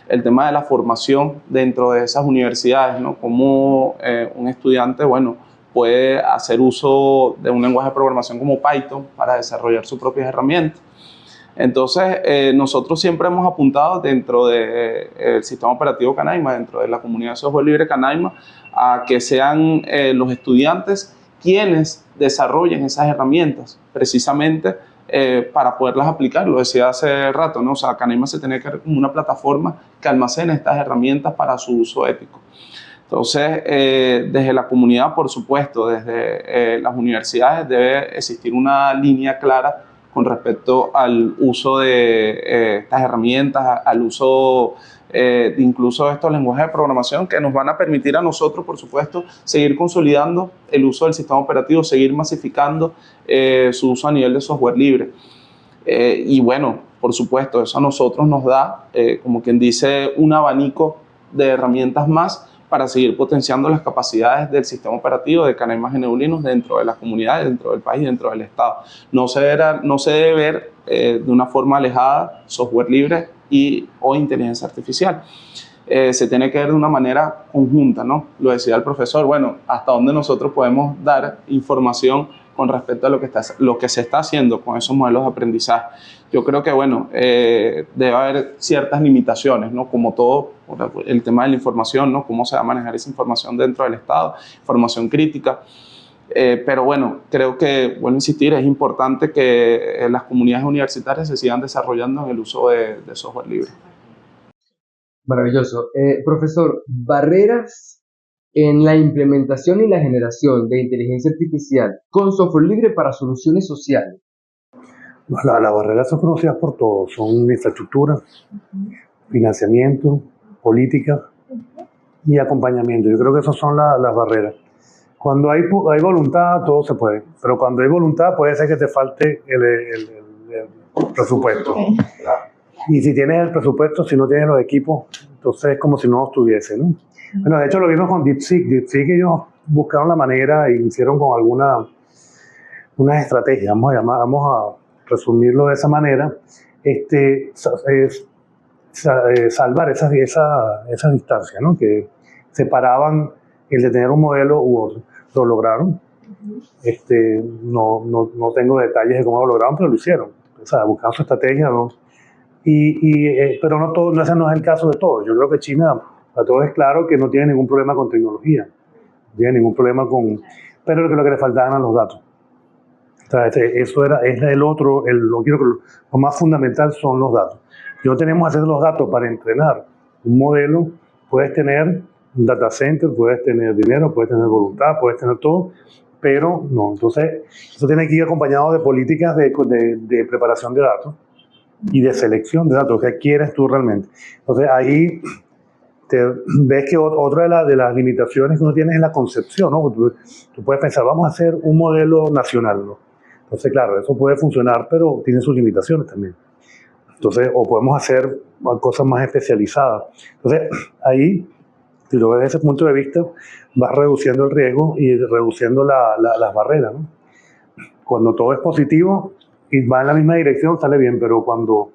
El tema de la formación dentro de esas universidades, ¿no? Como un estudiante, bueno, puede hacer uso de un lenguaje de programación como Python para desarrollar sus propias herramientas. Entonces, nosotros siempre hemos apuntado dentro del sistema operativo Canaima, dentro de la comunidad de software libre Canaima, a que sean los estudiantes quienes desarrollen esas herramientas, precisamente para poderlas aplicar. Lo decía hace rato, ¿no? O sea, Canaima se tiene que ver como una plataforma que almacene estas herramientas para su uso ético. Entonces, desde la comunidad, por supuesto, desde las universidades debe existir una línea clara con respecto al uso de estas herramientas, al uso de incluso estos lenguajes de programación que nos van a permitir a nosotros, por supuesto, seguir consolidando el uso del sistema operativo, seguir masificando su uso a nivel de software libre. Y bueno, por supuesto, eso a nosotros nos da, como quien dice, un abanico de herramientas más para seguir potenciando las capacidades del sistema operativo de Canaima Geneulinos dentro de las comunidades, dentro del país, dentro del Estado. No se debe ver de una forma alejada software libre o inteligencia artificial. Se tiene que ver de una manera conjunta, ¿no? Lo decía el profesor, bueno, hasta dónde nosotros podemos dar información con respecto a lo que se está haciendo con esos modelos de aprendizaje. Yo creo que, bueno, debe haber ciertas limitaciones, ¿no? Como todo, el tema de la información, ¿no? Cómo se va a manejar esa información dentro del Estado, información crítica. Pero bueno, creo que, vuelvo a insistir, es importante que las comunidades universitarias se sigan desarrollando en el uso de software libre. Maravilloso. Profesor, barreras en la implementación y la generación de inteligencia artificial con software libre para soluciones sociales. Las barreras son conocidas por todos, son infraestructura, financiamiento, política y acompañamiento. Yo creo que esas son las barreras. Cuando hay voluntad, todo se puede, pero cuando hay voluntad puede ser que te falte el presupuesto. Y si tienes el presupuesto, si no tienes los equipos, entonces es como si no los tuviese, ¿no? Bueno, de hecho lo vimos con DeepSeek. DeepSeek ellos buscaron la manera y hicieron con unas estrategias, vamos a resumirlo de esa manera, salvar esa distancia, ¿no? Que separaban el de tener un modelo u otro. Lo lograron. No tengo detalles de cómo lo lograron, pero lo hicieron. O sea, buscaron su estrategia, ¿no? Pero no todo, ese no es el caso de todos. Yo creo que China, a todos es claro que no tiene ningún problema con tecnología, no tiene ningún problema pero lo que le faltaban eran los datos. O sea, lo más fundamental son los datos. Si no tenemos acceso a los datos para entrenar un modelo, puedes tener un data center, puedes tener dinero, puedes tener voluntad, puedes tener todo, pero no. Entonces, eso tiene que ir acompañado de políticas de preparación de datos y de selección de datos. ¿Qué quieres tú realmente? Entonces, ahí ves que otra de las limitaciones que uno tiene es la concepción, ¿no? Tú puedes pensar, vamos a hacer un modelo nacional, ¿no? Entonces, claro, eso puede funcionar, pero tiene sus limitaciones también. Entonces, o podemos hacer cosas más especializadas. Entonces, ahí, si lo ves desde ese punto de vista, vas reduciendo el riesgo y reduciendo las barreras, ¿no? Cuando todo es positivo y va en la misma dirección, sale bien, pero cuando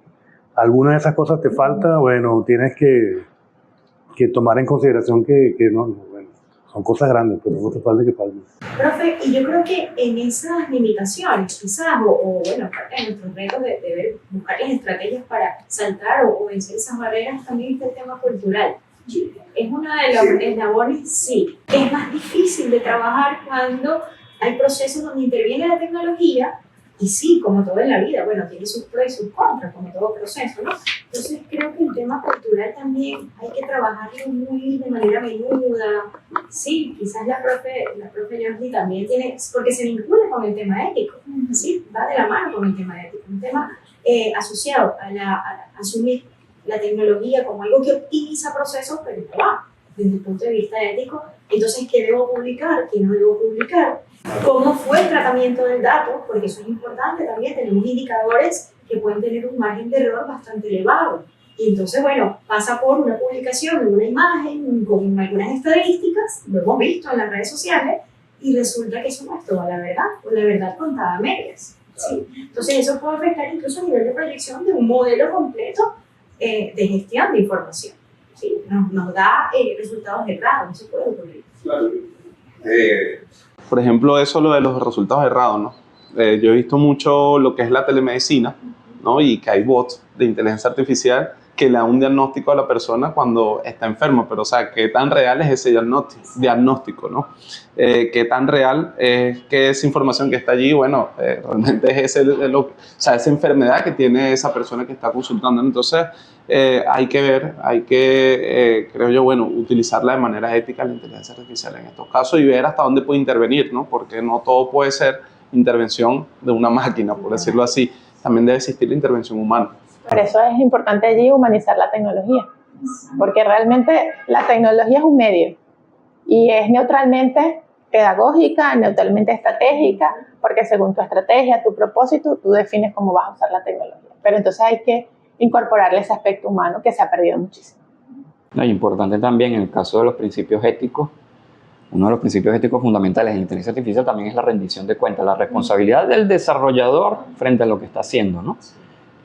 alguna de esas cosas te falta, bueno, tienes que tomar en consideración que no, bueno, son cosas grandes, pero no te falta que falte. Profe, y yo creo que en esas limitaciones, quizás, o bueno, parte de nuestros retos de buscar las estrategias para saltar o vencer esas barreras, también está el tema cultural. Es una de los eslabones, sí. Es más difícil de trabajar cuando hay procesos donde interviene la tecnología, y sí, como todo en la vida, bueno, tiene sus pros y sus contras, como todo proceso, ¿no? Entonces creo que el tema cultural también hay que trabajarlo muy de manera menuda. Sí, quizás la profe Jordi también tiene, porque se vincula con el tema ético, sí, va de la mano con el tema ético, un tema asociado a asumir la tecnología como algo que optimiza procesos, pero no va desde el punto de vista ético. Entonces, ¿qué debo publicar? ¿Qué no debo publicar? ¿Cómo fue el tratamiento del dato? Porque eso es importante también. Tenemos indicadores que pueden tener un margen de error bastante elevado. Y entonces, bueno, pasa por una publicación de una imagen con algunas estadísticas, lo hemos visto en las redes sociales, y resulta que eso no es toda la verdad, o la verdad contada a medias. ¿Sí? Entonces, eso puede afectar incluso a nivel de proyección de un modelo completo de gestión de información. ¿Sí? Nos da resultados errados, no se puede ocurrir. Claro. Por ejemplo, eso lo de los resultados errados, ¿no? Yo he visto mucho lo que es la telemedicina, ¿no? Y que hay bots de inteligencia artificial que le da un diagnóstico a la persona cuando está enferma, pero o sea, ¿qué tan real es ese diagnóstico, ¿no? ¿Qué tan real es que esa información que está allí, bueno, realmente es esa enfermedad que tiene esa persona que está consultando? Entonces, hay que ver, creo yo, bueno, utilizarla de manera ética la inteligencia artificial en estos casos y ver hasta dónde puede intervenir, ¿no? Porque no todo puede ser intervención de una máquina, por decirlo así. También debe existir la intervención humana. Por eso es importante allí humanizar la tecnología, porque realmente la tecnología es un medio y es neutralmente pedagógica, neutralmente estratégica, porque según tu estrategia, tu propósito, tú defines cómo vas a usar la tecnología. Pero entonces hay que incorporarle ese aspecto humano que se ha perdido muchísimo. Es importante también en el caso de los principios éticos, uno de los principios éticos fundamentales de la inteligencia artificial también es la rendición de cuentas, la responsabilidad del desarrollador frente a lo que está haciendo, ¿no?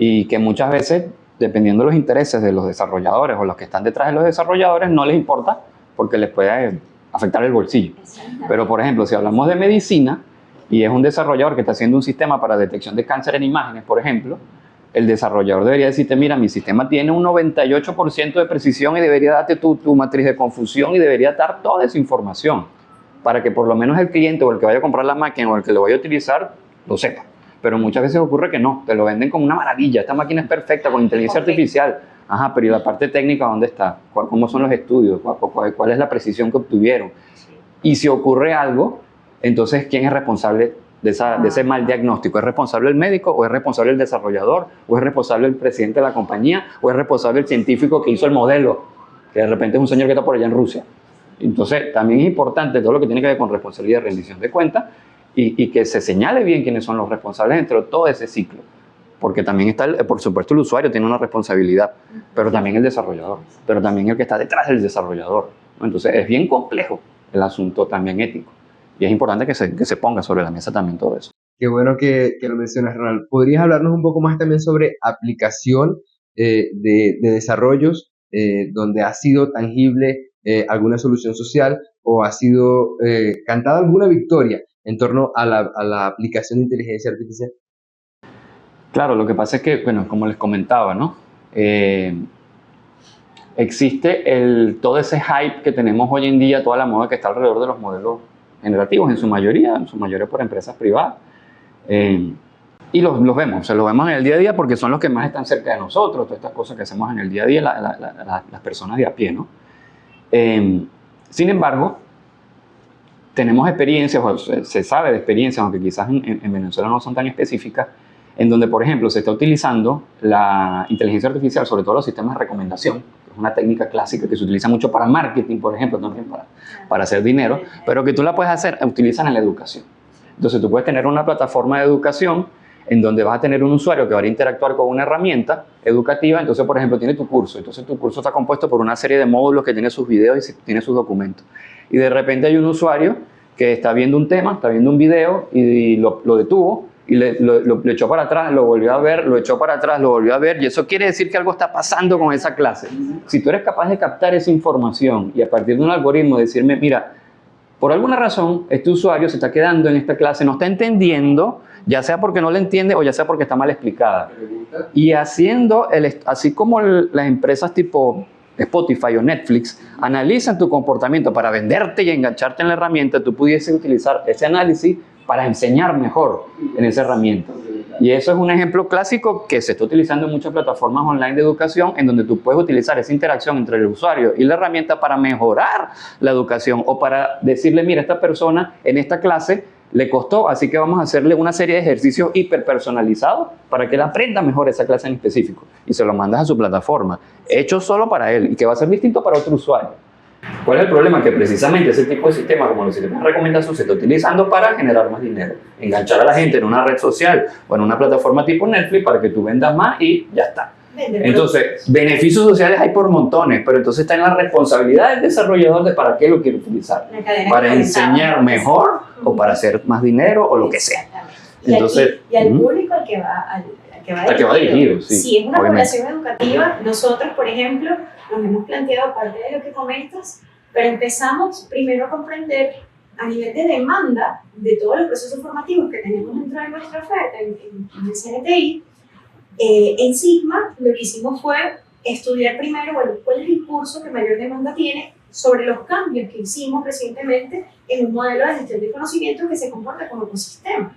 Y que muchas veces, dependiendo de los intereses de los desarrolladores o los que están detrás de los desarrolladores, no les importa porque les puede afectar el bolsillo. Pero, por ejemplo, si hablamos de medicina y es un desarrollador que está haciendo un sistema para detección de cáncer en imágenes, por ejemplo, el desarrollador debería decirte, mira, mi sistema tiene un 98% de precisión y debería darte tu matriz de confusión y debería dar toda esa información para que por lo menos el cliente o el que vaya a comprar la máquina o el que lo vaya a utilizar lo sepa. Pero muchas veces ocurre que no, te lo venden como una maravilla, esta máquina es perfecta con inteligencia artificial. Ajá, pero ¿y la parte técnica dónde está? ¿Cómo son los estudios? ¿Cuál es la precisión que obtuvieron? Y si ocurre algo, entonces ¿quién es responsable de ese mal diagnóstico? ¿Es responsable el médico o es responsable el desarrollador o es responsable el presidente de la compañía o es responsable el científico que hizo el modelo, que de repente es un señor que está por allá en Rusia? Entonces también es importante todo lo que tiene que ver con responsabilidad y rendición de cuentas y que se señale bien quiénes son los responsables dentro de todo ese ciclo, porque también está, por supuesto, el usuario tiene una responsabilidad, pero también el desarrollador, pero también el que está detrás del desarrollador, ¿no? Entonces es bien complejo el asunto también ético. Y es importante que se ponga sobre la mesa también todo eso. Qué bueno que lo mencionas, Ronald. ¿Podrías hablarnos un poco más también sobre aplicación de desarrollos donde ha sido tangible alguna solución social o ha sido cantada alguna victoria en torno a la aplicación de inteligencia artificial? Claro, lo que pasa es que, bueno, como les comentaba, ¿no? Existe todo ese hype que tenemos hoy en día, toda la moda que está alrededor de los modelos generativos, en su mayoría por empresas privadas. Y los vemos, los vemos en el día a día porque son los que más están cerca de nosotros, todas estas cosas que hacemos en el día a día, las personas de a pie, ¿no? Sin embargo, tenemos experiencias, o se sabe de experiencias, aunque quizás en Venezuela no son tan específicas, en donde, por ejemplo, se está utilizando la inteligencia artificial, sobre todo los sistemas de recomendación, Es una técnica clásica que se utiliza mucho para marketing, por ejemplo, también para hacer dinero, pero que tú la puedes utilizar en la educación. Entonces tú puedes tener una plataforma de educación en donde vas a tener un usuario que va a interactuar con una herramienta educativa. Entonces, por ejemplo, tiene tu curso. Entonces tu curso está compuesto por una serie de módulos que tiene sus videos y tiene sus documentos. Y de repente hay un usuario que está viendo un tema, está viendo un video y lo detuvo y lo echó para atrás, lo volvió a ver, lo echó para atrás, lo volvió a ver, y eso quiere decir que algo está pasando con esa clase. Si tú eres capaz de captar esa información y a partir de un algoritmo decirme, mira, por alguna razón este usuario se está quedando en esta clase, no está entendiendo, ya sea porque no la entiende o ya sea porque está mal explicada. Y haciendo, así como las empresas tipo Spotify o Netflix analizan tu comportamiento para venderte y engancharte en la herramienta, tú pudieses utilizar ese análisis para enseñar mejor en esa herramienta. Y eso es un ejemplo clásico que se está utilizando en muchas plataformas online de educación, en donde tú puedes utilizar esa interacción entre el usuario y la herramienta para mejorar la educación o para decirle, mira, esta persona en esta clase le costó, así que vamos a hacerle una serie de ejercicios hiperpersonalizados para que él aprenda mejor esa clase en específico. Y se lo mandas a su plataforma, hecho solo para él y que va a ser distinto para otro usuario. ¿Cuál es el problema? Que precisamente ese tipo de sistema, como los sistemas de recomendación, se está utilizando para generar más dinero. Enganchar a la gente en una red social o en una plataforma tipo Netflix para que tú vendas más y ya está. Entonces, beneficios sociales hay por montones, pero entonces está en la responsabilidad del desarrollador de para qué lo quiere utilizar. Para enseñar mejor o para hacer más dinero o lo que sea. Entonces, y al público al que va dirigido. Sí, si es una población educativa, nosotros, por ejemplo, nos hemos planteado parte de lo que comentas, pero empezamos primero a comprender a nivel de demanda de todos los procesos formativos que tenemos dentro de nuestra oferta en el CNTI. En Sigma lo que hicimos fue estudiar primero, bueno, cuál es el curso que mayor demanda tiene sobre los cambios que hicimos recientemente en un modelo de gestión de conocimiento que se comporta como ecosistema.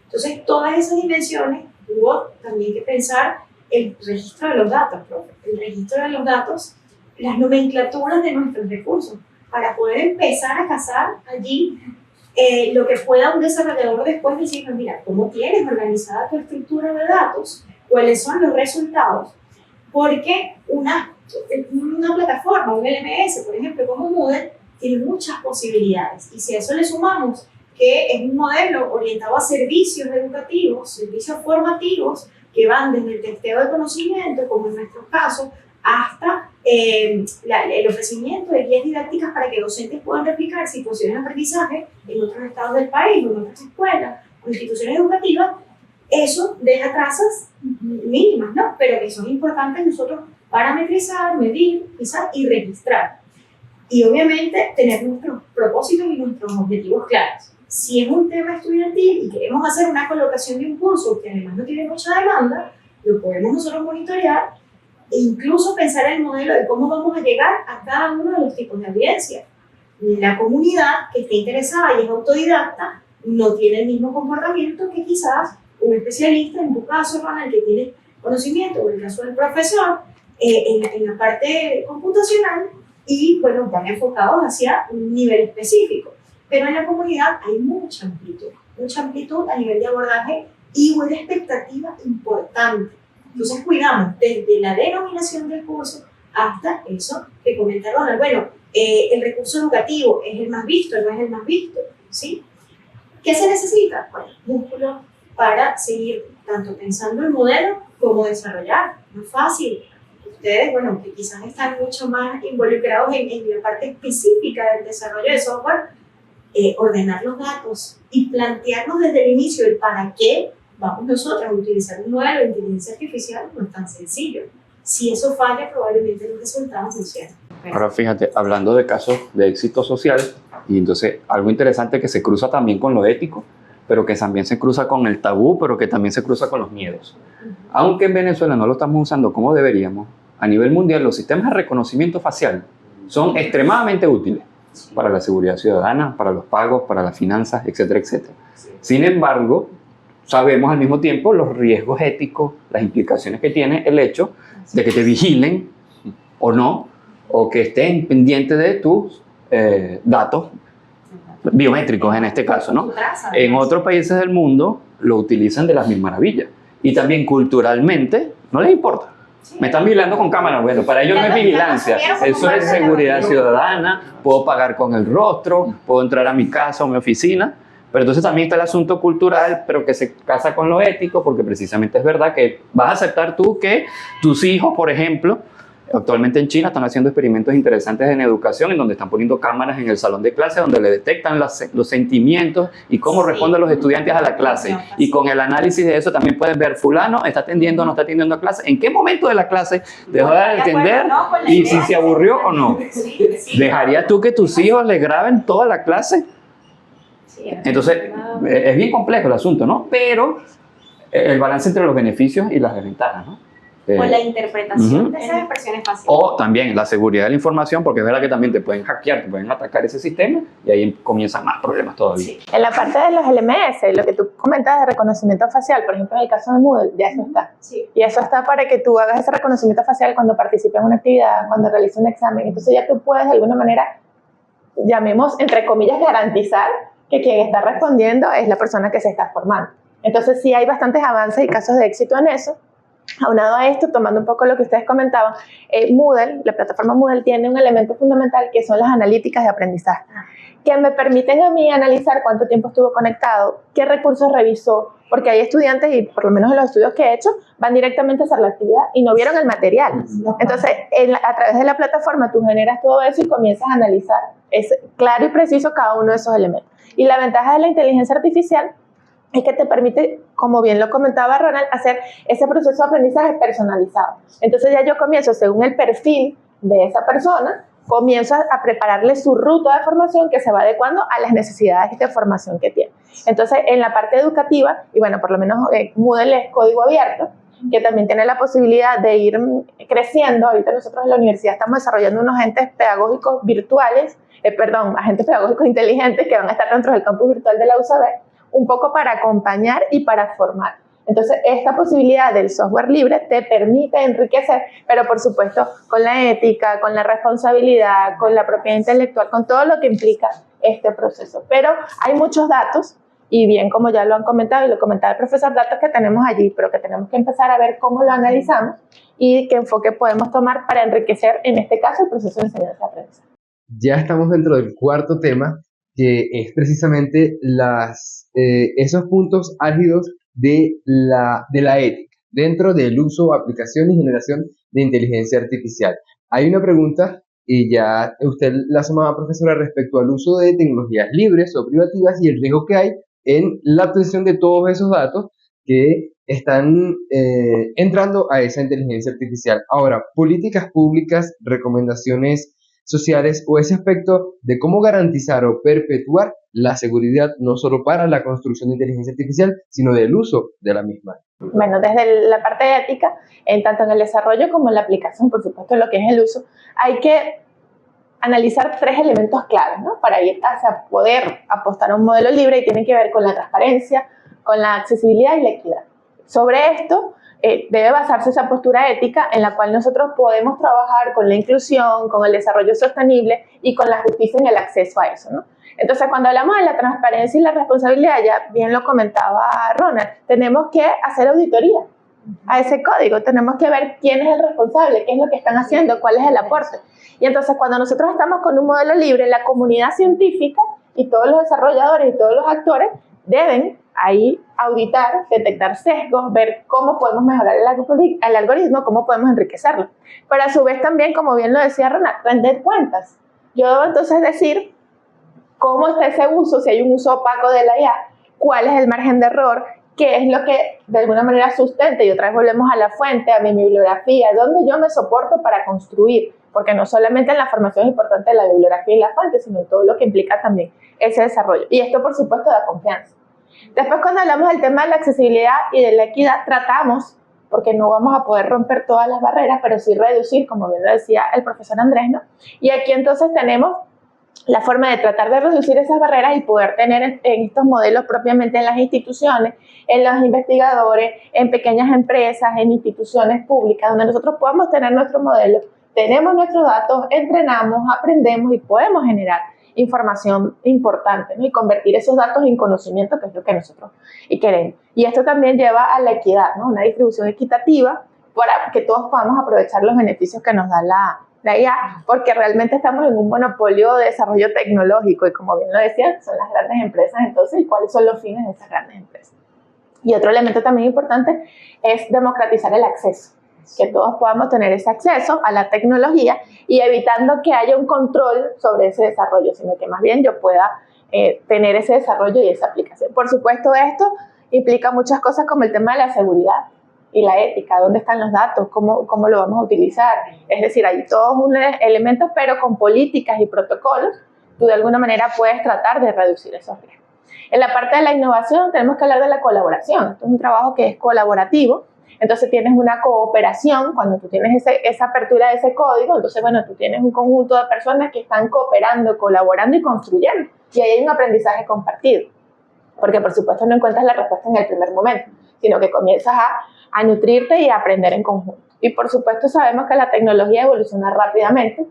Entonces, todas esas dimensiones hubo también que pensar el registro de los datos, profe, el registro de los datos, las nomenclaturas de nuestros recursos, para poder empezar a cazar allí lo que pueda un desarrollador después decir, mira, ¿cómo tienes organizada tu estructura de datos? ¿Cuáles son los resultados? Porque una plataforma, un LMS, por ejemplo, como Moodle, tiene muchas posibilidades. Y si a eso le sumamos que es un modelo orientado a servicios educativos, servicios formativos, que van desde el testeo de conocimiento, como en nuestro caso, hasta el ofrecimiento de guías didácticas para que docentes puedan replicar situaciones de aprendizaje en otros estados del país, o en otras escuelas o instituciones educativas. Eso deja trazas mínimas, ¿no? Pero que son importantes nosotros parametrizar, medir, quizás, y registrar. Y obviamente tener nuestros propósitos y nuestros objetivos claros. Si es un tema estudiantil y queremos hacer una colocación de un curso que además no tiene mucha demanda, lo podemos nosotros monitorear e incluso pensar en el modelo de cómo vamos a llegar a cada uno de los tipos de audiencia. La comunidad que esté interesada y es autodidacta no tiene el mismo comportamiento que quizás un especialista, en tu caso, Ronald, que tiene conocimiento, o en el caso del profesor, en la parte computacional y, bueno, van enfocados hacia un nivel específico. Pero en la comunidad hay mucha amplitud a nivel de abordaje y una expectativa importante. Entonces cuidamos desde la denominación del curso hasta eso que comenta Ronald. Bueno, el recurso educativo es el más visto, no es el más visto, ¿sí? ¿Qué se necesita? Bueno, músculo para seguir tanto pensando el modelo como desarrollar. No es fácil. Ustedes, bueno, que quizás están mucho más involucrados en la parte específica del desarrollo de software, ordenar los datos y plantearnos desde el inicio el para qué vamos nosotros a utilizar un modelo de inteligencia artificial no es tan sencillo. Si eso falla, probablemente los resultados no sean. Ahora fíjate, hablando de casos de éxito social, y entonces algo interesante que se cruza también con lo ético, pero que también se cruza con el tabú, pero que también se cruza con los miedos. Aunque en Venezuela no lo estamos usando como deberíamos, a nivel mundial los sistemas de reconocimiento facial son extremadamente útiles para la seguridad ciudadana, para los pagos, para las finanzas, etcétera, etcétera. Sin embargo, sabemos al mismo tiempo los riesgos éticos, las implicaciones que tiene el hecho de que te vigilen o no, o que estén pendientes de tus datos biométricos en este caso, ¿no? En otros países del mundo lo utilizan de las mil maravillas y también culturalmente no les importa. Me están vigilando con cámara. Bueno, para ellos no es vigilancia, eso es seguridad ciudadana. Puedo pagar con el rostro, puedo entrar a mi casa o mi oficina. Pero entonces también está el asunto cultural, pero que se casa con lo ético, porque precisamente es verdad que vas a aceptar tú que tus hijos, por ejemplo, actualmente en China están haciendo experimentos interesantes en educación, en donde están poniendo cámaras en el salón de clase, donde le detectan los sentimientos y cómo responden los estudiantes a la clase. Y con el análisis de eso también pueden ver, fulano está atendiendo o no está atendiendo a clase, en qué momento de la clase dejó de atender y si se aburrió o no. ¿Dejarías tú que tus hijos le graben toda la clase? Entonces, es bien complejo el asunto, ¿no? Pero el balance entre los beneficios y las desventajas, ¿no? O la interpretación de esas expresiones fáciles. O también la seguridad de la información, porque es verdad que también te pueden hackear, te pueden atacar ese sistema y ahí comienzan más problemas todavía. Sí. En la parte de los LMS, lo que tú comentas de reconocimiento facial, por ejemplo, en el caso de Moodle, ya eso está. Sí. Y eso está para que tú hagas ese reconocimiento facial cuando participes en una actividad, cuando realices un examen. Entonces ya tú puedes de alguna manera, llamemos entre comillas, garantizar que quien está respondiendo es la persona que se está formando. Entonces sí hay bastantes avances y casos de éxito en eso. Aunado a esto, tomando un poco lo que ustedes comentaban, Moodle, la plataforma Moodle tiene un elemento fundamental que son las analíticas de aprendizaje, que me permiten a mí analizar cuánto tiempo estuvo conectado, qué recursos revisó, porque hay estudiantes, y por lo menos en los estudios que he hecho, van directamente a hacer la actividad y no vieron el material. Entonces, a través de la plataforma tú generas todo eso y comienzas a analizar. Es claro y preciso cada uno de esos elementos. Y la ventaja de la inteligencia artificial es que te permite, como bien lo comentaba Ronald, hacer ese proceso de aprendizaje personalizado. Entonces ya yo comienzo, según el perfil de esa persona, comienzo a prepararle su ruta de formación que se va adecuando a las necesidades de formación que tiene. Entonces, en la parte educativa, y bueno, por lo menos Moodle es código abierto, que también tiene la posibilidad de ir creciendo. Ahorita nosotros en la universidad estamos desarrollando unos agentes pedagógicos virtuales, agentes pedagógicos inteligentes que van a estar dentro del campus virtual de la UCB, un poco para acompañar y para formar. Entonces, esta posibilidad del software libre te permite enriquecer, pero por supuesto con la ética, con la responsabilidad, con la propiedad intelectual, con todo lo que implica este proceso. Pero hay muchos datos, y bien como ya lo han comentado y lo comentaba el profesor, datos que tenemos allí, pero que tenemos que empezar a ver cómo lo analizamos y qué enfoque podemos tomar para enriquecer, en este caso, el proceso de enseñanza-aprendizaje. Ya estamos dentro del cuarto tema, que es precisamente esos puntos álgidos de la ética, dentro del uso, aplicación y generación de inteligencia artificial. Hay una pregunta, y ya usted la sumaba, profesora, respecto al uso de tecnologías libres o privativas y el riesgo que hay en la obtención de todos esos datos que están entrando a esa inteligencia artificial. Ahora, políticas públicas, recomendaciones sociales o ese aspecto de cómo garantizar o perpetuar la seguridad no solo para la construcción de inteligencia artificial, sino del uso de la misma. Bueno, desde la parte ética, tanto en el desarrollo como en la aplicación, por supuesto, lo que es el uso, hay que analizar 3 elementos claves, ¿no? Para ir hacia poder apostar a un modelo libre, y tiene que ver con la transparencia, con la accesibilidad y la equidad. Sobre esto, debe basarse esa postura ética en la cual nosotros podemos trabajar con la inclusión, con el desarrollo sostenible y con la justicia en el acceso a eso, ¿no? Entonces, cuando hablamos de la transparencia y la responsabilidad, ya bien lo comentaba Ronald, tenemos que hacer auditoría a ese código, tenemos que ver quién es el responsable, qué es lo que están haciendo, cuál es el aporte. Y entonces, cuando nosotros estamos con un modelo libre, la comunidad científica y todos los desarrolladores y todos los actores deben ahí auditar, detectar sesgos, ver cómo podemos mejorar el algoritmo, cómo podemos enriquecerlo. Pero a su vez también, como bien lo decía Ronald, rendir cuentas. Yo debo entonces decir cómo está ese uso, si hay un uso opaco de la IA, cuál es el margen de error, qué es lo que de alguna manera sustenta, y otra vez volvemos a la fuente, a mi bibliografía, dónde yo me soporto para construir, porque no solamente en la formación es importante la bibliografía y la fuente, sino en todo lo que implica también ese desarrollo. Y esto, por supuesto, da confianza. Después, cuando hablamos del tema de la accesibilidad y de la equidad, tratamos, porque no vamos a poder romper todas las barreras, pero sí reducir, como bien lo decía el profesor Andrés, ¿no? Y aquí entonces tenemos la forma de tratar de reducir esas barreras y poder tener en estos modelos propiamente en las instituciones, en los investigadores, en pequeñas empresas, en instituciones públicas, donde nosotros podamos tener nuestro modelo, tenemos nuestros datos, entrenamos, aprendemos y podemos generar información importante, ¿no? Y convertir esos datos en conocimiento, que es lo que nosotros queremos. Y esto también lleva a la equidad, ¿no? Una distribución equitativa para que todos podamos aprovechar los beneficios que nos da la IA, porque realmente estamos en un monopolio de desarrollo tecnológico y como bien lo decían, son las grandes empresas entonces, ¿y cuáles son los fines de esas grandes empresas? Y otro elemento también importante es democratizar el acceso, que todos podamos tener ese acceso a la tecnología y evitando que haya un control sobre ese desarrollo, sino que más bien yo pueda tener ese desarrollo y esa aplicación. Por supuesto, esto implica muchas cosas como el tema de la seguridad y la ética, dónde están los datos, cómo lo vamos a utilizar. Es decir, hay todos unos elementos, pero con políticas y protocolos, tú de alguna manera puedes tratar de reducir esos riesgos. En la parte de la innovación tenemos que hablar de la colaboración. Esto es un trabajo que es colaborativo, entonces tienes una cooperación, cuando tú tienes esa apertura de ese código, entonces bueno, tú tienes un conjunto de personas que están cooperando, colaborando y construyendo, y ahí hay un aprendizaje compartido, porque por supuesto no encuentras la respuesta en el primer momento, sino que comienzas a nutrirte y a aprender en conjunto. Y por supuesto sabemos que la tecnología evoluciona rápidamente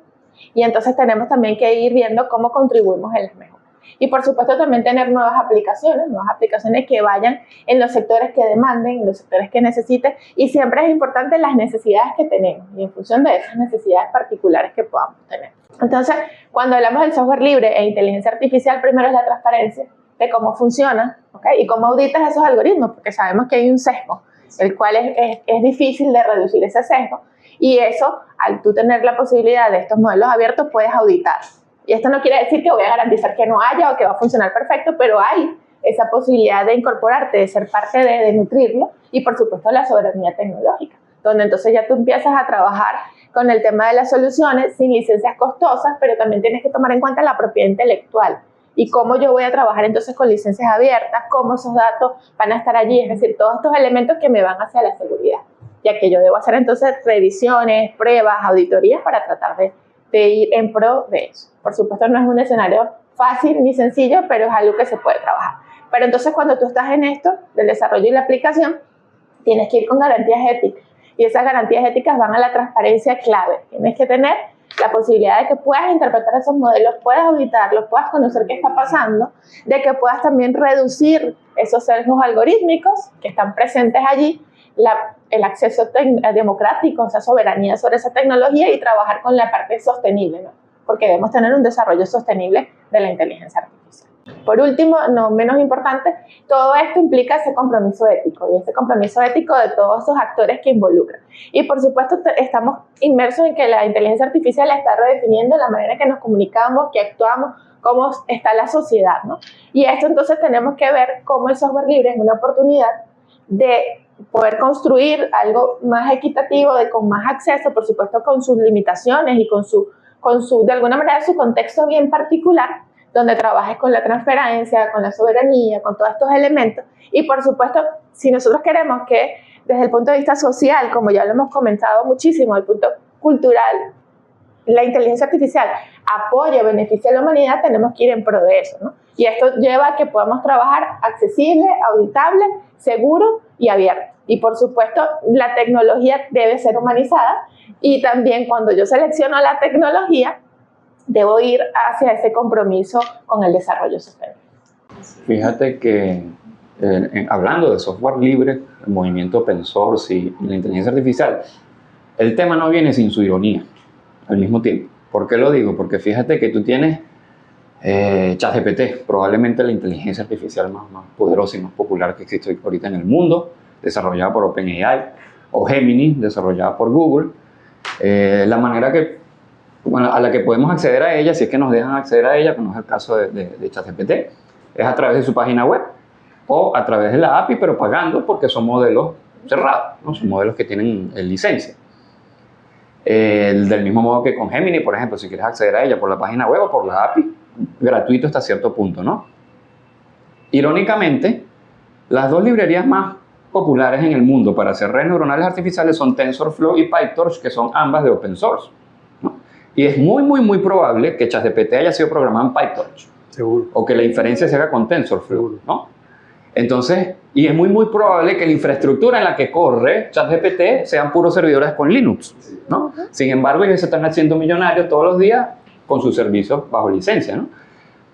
y entonces tenemos también que ir viendo cómo contribuimos en las mejoras. Y por supuesto también tener nuevas aplicaciones que vayan en los sectores que demanden, en los sectores que necesiten, y siempre es importante las necesidades que tenemos y en función de esas necesidades particulares que podamos tener. Entonces, cuando hablamos del software libre e inteligencia artificial, primero es la transparencia de cómo funciona, ¿okay? Y cómo auditas esos algoritmos, porque sabemos que hay un sesgo, el cual es difícil de reducir ese sesgo, y eso, al tú tener la posibilidad de estos modelos abiertos, puedes auditar. Y esto no quiere decir que voy a garantizar que no haya o que va a funcionar perfecto, pero hay esa posibilidad de incorporarte, de ser parte de nutrirlo, y por supuesto la soberanía tecnológica, donde entonces ya tú empiezas a trabajar con el tema de las soluciones sin licencias costosas, pero también tienes que tomar en cuenta la propiedad intelectual y cómo yo voy a trabajar entonces con licencias abiertas, cómo esos datos van a estar allí, es decir, todos estos elementos que me van hacia la seguridad, ya que yo debo hacer entonces revisiones, pruebas, auditorías para tratar de ir en pro de eso. Por supuesto no es un escenario fácil ni sencillo, pero es algo que se puede trabajar. Pero entonces cuando tú estás en esto, del desarrollo y la aplicación, tienes que ir con garantías éticas. Y esas garantías éticas van a la transparencia clave. Tienes que tener la posibilidad de que puedas interpretar esos modelos, puedas auditarlos, puedas conocer qué está pasando, de que puedas también reducir esos sesgos algorítmicos que están presentes allí, el acceso democrático, esa soberanía sobre esa tecnología y trabajar con la parte sostenible, ¿no? Porque debemos tener un desarrollo sostenible de la inteligencia artificial. Por último, no menos importante, todo esto implica ese compromiso ético y ese compromiso ético de todos esos actores que involucran. Y por supuesto estamos inmersos en que la inteligencia artificial está redefiniendo la manera en que nos comunicamos, que actuamos, cómo está la sociedad, ¿no? Y esto entonces tenemos que ver cómo el software libre es una oportunidad de poder construir algo más equitativo, con más acceso, por supuesto con sus limitaciones y con su de alguna manera su contexto bien particular, donde trabajes con la transparencia, con la soberanía, con todos estos elementos. Y por supuesto, si nosotros queremos que desde el punto de vista social, como ya lo hemos comentado muchísimo, desde el punto cultural, la inteligencia artificial apoye o beneficie a la humanidad, tenemos que ir en pro de eso, ¿no? Y esto lleva a que podamos trabajar accesible, auditable, seguro y abierto. Y por supuesto, la tecnología debe ser humanizada y también cuando yo selecciono la tecnología, debo ir hacia ese compromiso con el desarrollo sostenible. Fíjate que hablando de software libre, el movimiento open source y la inteligencia artificial, el tema no viene sin su ironía al mismo tiempo. ¿Por qué lo digo? Porque fíjate que tú tienes ChatGPT, probablemente la inteligencia artificial más poderosa y más popular que existe ahorita en el mundo, desarrollada por OpenAI, o Gemini, desarrollada por Google. La manera a la que podemos acceder a ella, si es que nos dejan acceder a ella, como es el caso de ChatGPT, es a través de su página web o a través de la API, pero pagando porque son modelos cerrados, ¿no? Son modelos que tienen licencia. Del mismo modo que con Gemini, por ejemplo, si quieres acceder a ella por la página web o por la API, gratuito hasta cierto punto, ¿no? Irónicamente, las dos librerías más populares en el mundo para hacer redes neuronales artificiales son TensorFlow y PyTorch, que son ambas de open source, ¿no? Y es muy probable que ChatGPT haya sido programado en PyTorch. Seguro. O que la inferencia se haga con TensorFlow, ¿no? Entonces, y es muy probable que la infraestructura en la que corre ChatGPT sean puros servidores con Linux, ¿no? Sin embargo, ellos se están haciendo millonarios todos los días con sus servicios bajo licencia, ¿no?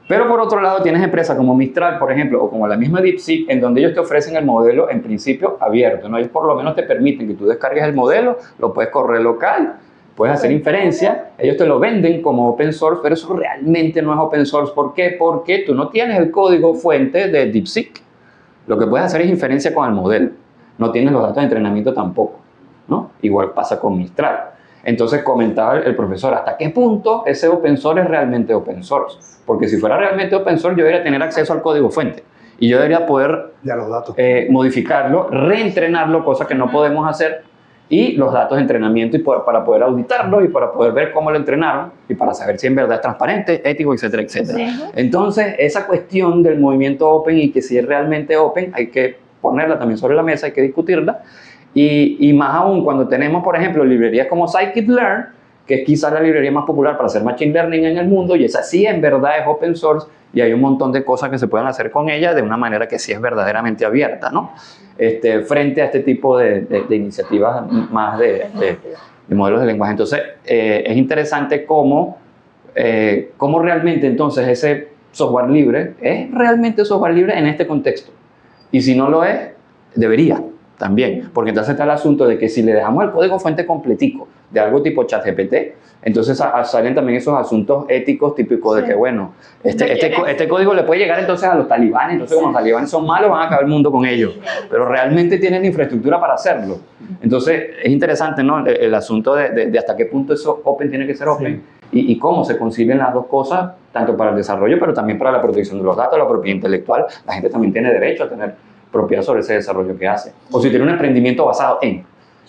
Pero por otro lado tienes empresas como Mistral, por ejemplo, o como la misma DeepSeek, en donde ellos te ofrecen el modelo en principio abierto, ¿no? Ellos por lo menos te permiten que tú descargues el modelo, lo puedes correr local, puedes hacer inferencia, ellos te lo venden como open source, pero eso realmente no es open source. ¿Por qué? Porque tú no tienes el código fuente de DeepSeek. Lo que puedes hacer es inferencia con el modelo. No tienes los datos de entrenamiento tampoco, ¿no? Igual pasa con Mistral. Entonces comentaba el profesor, ¿hasta qué punto ese open source es realmente open source? Porque si fuera realmente open source, yo debería tener acceso al código fuente. Y yo debería poder los datos. Modificarlo, reentrenarlo, cosa que no podemos hacer, y los datos de entrenamiento y para poder auditarlo y para poder ver cómo lo entrenaron y para saber si en verdad es transparente, ético, etcétera, etcétera. Sí. Entonces, esa cuestión del movimiento open y que si es realmente open, hay que ponerla también sobre la mesa, hay que discutirla. Y más aún cuando tenemos, por ejemplo, librerías como Scikit-Learn, que es quizás la librería más popular para hacer Machine Learning en el mundo, y esa sí en verdad es open source, y hay un montón de cosas que se pueden hacer con ella de una manera que sí es verdaderamente abierta, ¿no? Frente a este tipo de iniciativas más de modelos de lenguaje. Entonces, es interesante cómo realmente entonces ese software libre es realmente software libre en este contexto. Y si no lo es, debería también, porque entonces está el asunto de que si le dejamos el código fuente completico de algo tipo ChatGPT, entonces salen también esos asuntos éticos típicos de que, bueno, este código le puede llegar entonces a los talibanes, entonces como los talibanes son malos, van a acabar el mundo con ellos, pero realmente tienen infraestructura para hacerlo. Entonces es interesante, ¿no? El asunto de hasta qué punto eso open tiene que ser open, y cómo se conciben las dos cosas, tanto para el desarrollo, pero también para la protección de los datos, la propiedad intelectual. La gente también tiene derecho a tener propiedad sobre ese desarrollo que hace, o si tiene un emprendimiento basado en.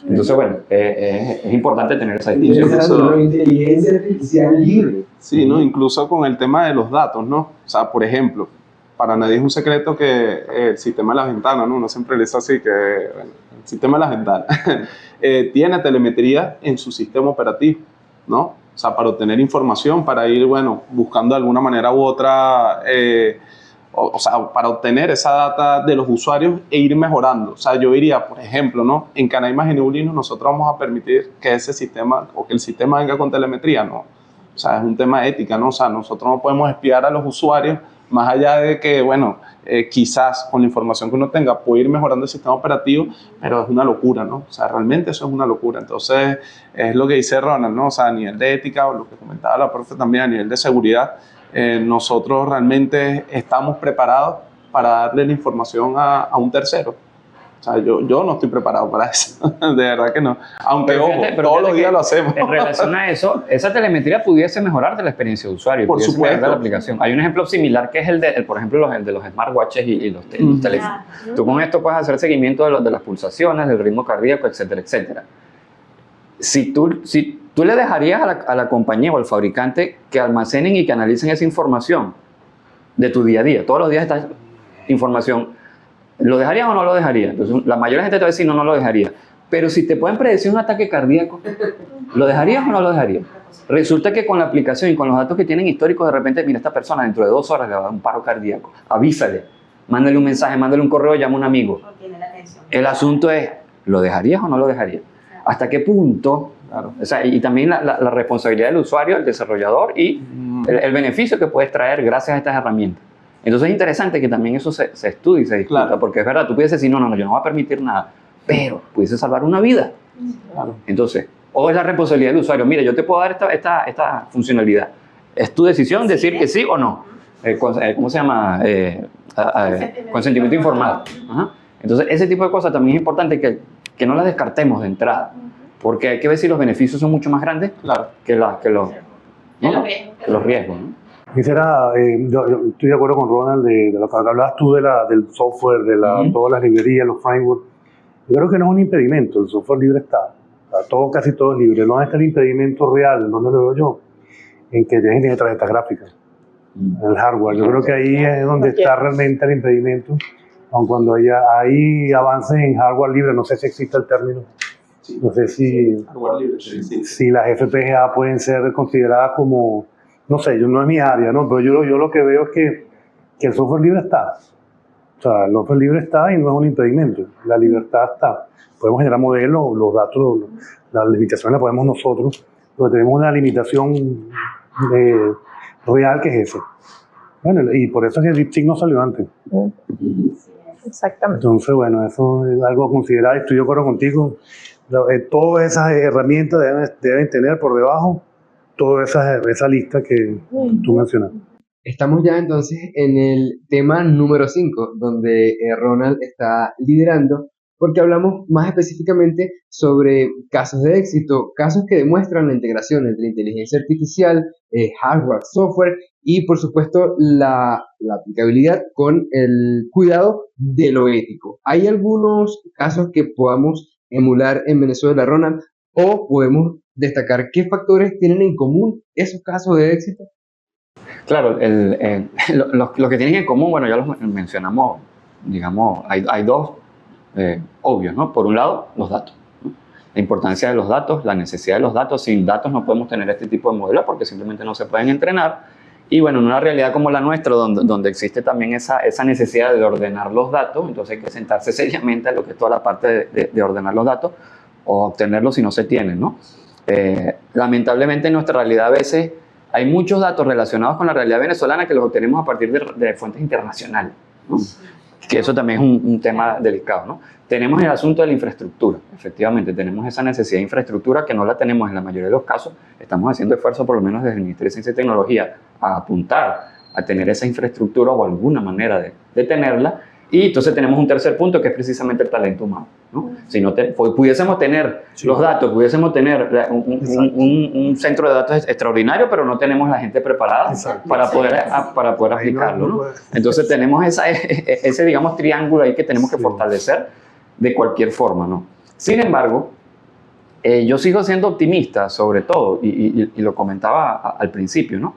Entonces, bueno, es importante tener esa distinción. La inteligencia artificial libre. Sí, ¿no? Incluso con el tema de los datos, ¿no? O sea, por ejemplo, para nadie es un secreto que el sistema de las ventanas, ¿no? Uno siempre le dice así que, bueno, el sistema de las ventanas tiene telemetría en su sistema operativo, ¿no? O sea, para obtener información, para ir, bueno, buscando de alguna manera u otra... o sea, para obtener esa data de los usuarios e ir mejorando. O sea, yo diría, por ejemplo, ¿no? En Canaima Geneulino nosotros vamos a permitir que ese sistema, o que el sistema venga con telemetría, ¿no? O sea, es un tema de ética, ¿no? O sea, nosotros no podemos espiar a los usuarios, más allá de que, bueno, quizás con la información que uno tenga puede ir mejorando el sistema operativo, pero es una locura, ¿no? O sea, realmente eso es una locura. Entonces, es lo que dice Ronald, ¿no? O sea, a nivel de ética, o lo que comentaba la profe también, a nivel de seguridad, nosotros realmente estamos preparados para darle la información a un tercero. O sea, yo no estoy preparado para eso, de verdad que no. Aunque, pero ojo, todos los días lo hacemos. En relación a eso, esa telemetría pudiese mejorarte la experiencia de usuario. Por supuesto. La aplicación. Hay un ejemplo similar que es por ejemplo, el de los smartwatches y los teléfonos. Tú con esto puedes hacer seguimiento de las pulsaciones, del ritmo cardíaco, etcétera, etcétera. Si tú le dejarías a la compañía o al fabricante que almacenen y que analicen esa información de tu día a día, todos los días esta información, ¿lo dejarías o no lo dejarías? Entonces, la mayoría de la gente te va a decir no lo dejaría. Pero si te pueden predecir un ataque cardíaco, ¿lo dejarías o no lo dejarías? Resulta que con la aplicación y con los datos que tienen históricos, de repente, mira, esta persona dentro de 2 horas le va a dar un paro cardíaco. Avísale, mándale un mensaje, mándale un correo, llama a un amigo. El asunto es, ¿lo dejarías o no lo dejarías? ¿Hasta qué punto? Claro. O sea, y también la responsabilidad del usuario, el desarrollador y el beneficio que puedes traer gracias a estas herramientas. Entonces es interesante que también eso se estudie y se discuta, claro. Porque es verdad, tú puedes decir, no, yo no voy a permitir nada, pero pudiese salvar una vida. Claro. Entonces, o es la responsabilidad del usuario, mira, yo te puedo dar esta funcionalidad. Es tu decisión decir que sí o no. ¿Cómo se llama? Consentimiento informado. Ajá. Entonces, ese tipo de cosas también es importante que no las descartemos de entrada, porque hay que ver si los beneficios son mucho más grandes, claro, que los riesgos, ¿no? Quisiera, yo estoy de acuerdo con Ronald de lo que hablabas tú del software, de todas las librerías, los frameworks. Yo creo que no es un impedimento, el software libre está, casi todo es libre. No es el impedimento real, ¿dónde lo veo yo? En que tienes que tener tarjetas gráficas, en el hardware. Yo creo que ahí es donde está realmente el impedimento, aun cuando hay avances en hardware libre, no sé si existe el término. No sé si las FPGA pueden ser consideradas como, no sé, no es mi área, ¿no? Pero yo lo que veo es que el software libre está. O sea, el software libre está y no es un impedimento. La libertad está. Podemos generar modelos, los datos, las limitaciones las podemos nosotros, pero tenemos una limitación real que es esa. Bueno, y por eso es que DeepSeek no salió antes. Exactamente. Entonces, bueno, eso es algo a considerar. Estoy de acuerdo contigo. Todas esas herramientas deben tener por debajo toda esa lista que tú mencionaste. Estamos ya entonces en el tema número 5, donde Ronald está liderando, porque hablamos más específicamente sobre casos de éxito, casos que demuestran la integración entre inteligencia artificial, hardware, software y por supuesto la aplicabilidad con el cuidado de lo ético. ¿Hay algunos casos que podamos emular en Venezuela, Ronald? ¿O podemos destacar qué factores tienen en común esos casos de éxito? Claro, lo que tienen en común, bueno, ya los mencionamos, digamos, hay dos obvios, ¿no? Por un lado, los datos, ¿no? La importancia de los datos, la necesidad de los datos. Sin datos no podemos tener este tipo de modelos porque simplemente no se pueden entrenar. Y bueno, en una realidad como la nuestra, donde existe también esa necesidad de ordenar los datos, entonces hay que sentarse seriamente a lo que es toda la parte de ordenar los datos o obtenerlos si no se tienen, ¿no? Lamentablemente en nuestra realidad a veces hay muchos datos relacionados con la realidad venezolana que los obtenemos a partir de fuentes internacionales, ¿no? Que eso también es un tema delicado, ¿no? Tenemos el asunto de la infraestructura, efectivamente, tenemos esa necesidad de infraestructura que no la tenemos en la mayoría de los casos. Estamos haciendo esfuerzos, por lo menos desde el Ministerio de Ciencia y Tecnología, a apuntar a tener esa infraestructura o alguna manera de tenerla. Y entonces tenemos un tercer punto que es precisamente el talento humano, ¿no? Si no pudiésemos tener los datos, pudiésemos tener un centro de datos extraordinario, pero no tenemos la gente preparada para poder aplicarlo, ¿no? Entonces tenemos ese, digamos, triángulo ahí que tenemos que fortalecer de cualquier forma, ¿no? Sin embargo, yo sigo siendo optimista, sobre todo, y lo comentaba al principio, ¿no?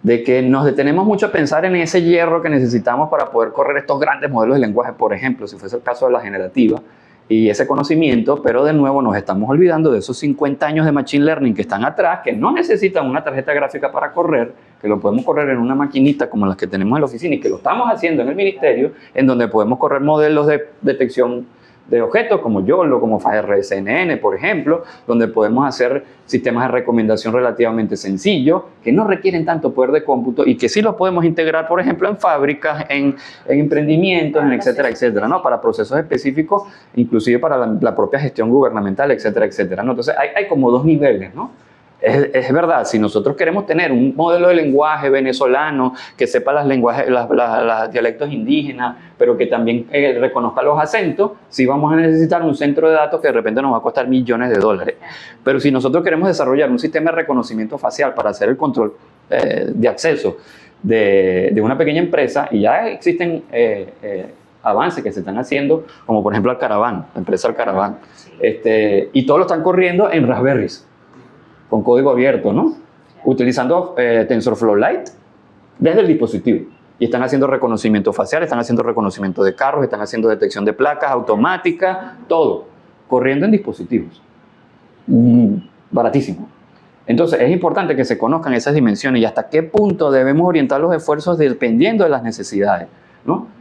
De que nos detenemos mucho a pensar en ese hierro que necesitamos para poder correr estos grandes modelos de lenguaje, por ejemplo, si fuese el caso de la generativa, y ese conocimiento, pero de nuevo nos estamos olvidando de esos 50 años de Machine Learning que están atrás, que no necesitan una tarjeta gráfica para correr, que lo podemos correr en una maquinita como las que tenemos en la oficina y que lo estamos haciendo en el ministerio, en donde podemos correr modelos de detección de objetos como YOLO, como FastRSNN, por ejemplo, donde podemos hacer sistemas de recomendación relativamente sencillos, que no requieren tanto poder de cómputo y que sí los podemos integrar, por ejemplo, en fábricas, en emprendimientos, en etcétera, etcétera, ¿no? Para procesos específicos, inclusive para la propia gestión gubernamental, etcétera, etcétera, ¿no? Entonces, hay como dos niveles, ¿no? Es verdad, si nosotros queremos tener un modelo de lenguaje venezolano que sepa los dialectos indígenas, pero que también reconozca los acentos, sí vamos a necesitar un centro de datos que de repente nos va a costar millones de dólares. Pero si nosotros queremos desarrollar un sistema de reconocimiento facial para hacer el control de acceso de una pequeña empresa, y ya existen avances que se están haciendo, como por ejemplo Alcaraván, la empresa Alcaraván, y todos lo están corriendo en Raspberries, con código abierto, ¿no? Utilizando TensorFlow Lite desde el dispositivo. Y están haciendo reconocimiento facial, están haciendo reconocimiento de carros, están haciendo detección de placas automática, todo, corriendo en dispositivos. Baratísimo. Entonces, es importante que se conozcan esas dimensiones y hasta qué punto debemos orientar los esfuerzos dependiendo de las necesidades, ¿no?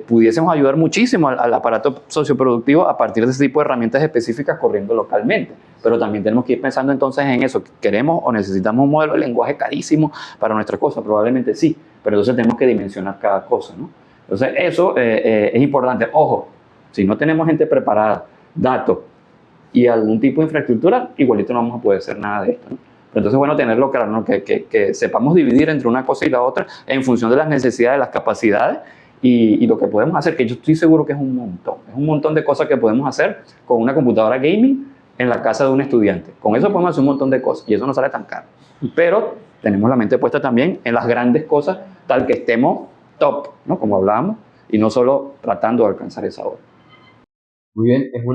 Pudiésemos ayudar muchísimo al aparato socioproductivo a partir de ese tipo de herramientas específicas corriendo localmente. Pero también tenemos que ir pensando entonces en eso. ¿Queremos o necesitamos un modelo de lenguaje carísimo para nuestra cosa? Probablemente sí, pero entonces tenemos que dimensionar cada cosa, ¿no? Entonces eso es importante. Ojo, si no tenemos gente preparada, datos y algún tipo de infraestructura, igualito no vamos a poder hacer nada de esto, ¿no? Pero entonces, bueno, tenerlo claro, ¿no? Que sepamos dividir entre una cosa y la otra en función de las necesidades, las capacidades y lo que podemos hacer, que yo estoy seguro que es un montón de cosas que podemos hacer con una computadora gaming en la casa de un estudiante. Con eso podemos hacer un montón de cosas y eso no sale tan caro. Pero tenemos la mente puesta también en las grandes cosas, tal que estemos top, ¿no? Como hablábamos, y no solo tratando de alcanzar esa hora. Muy bien, es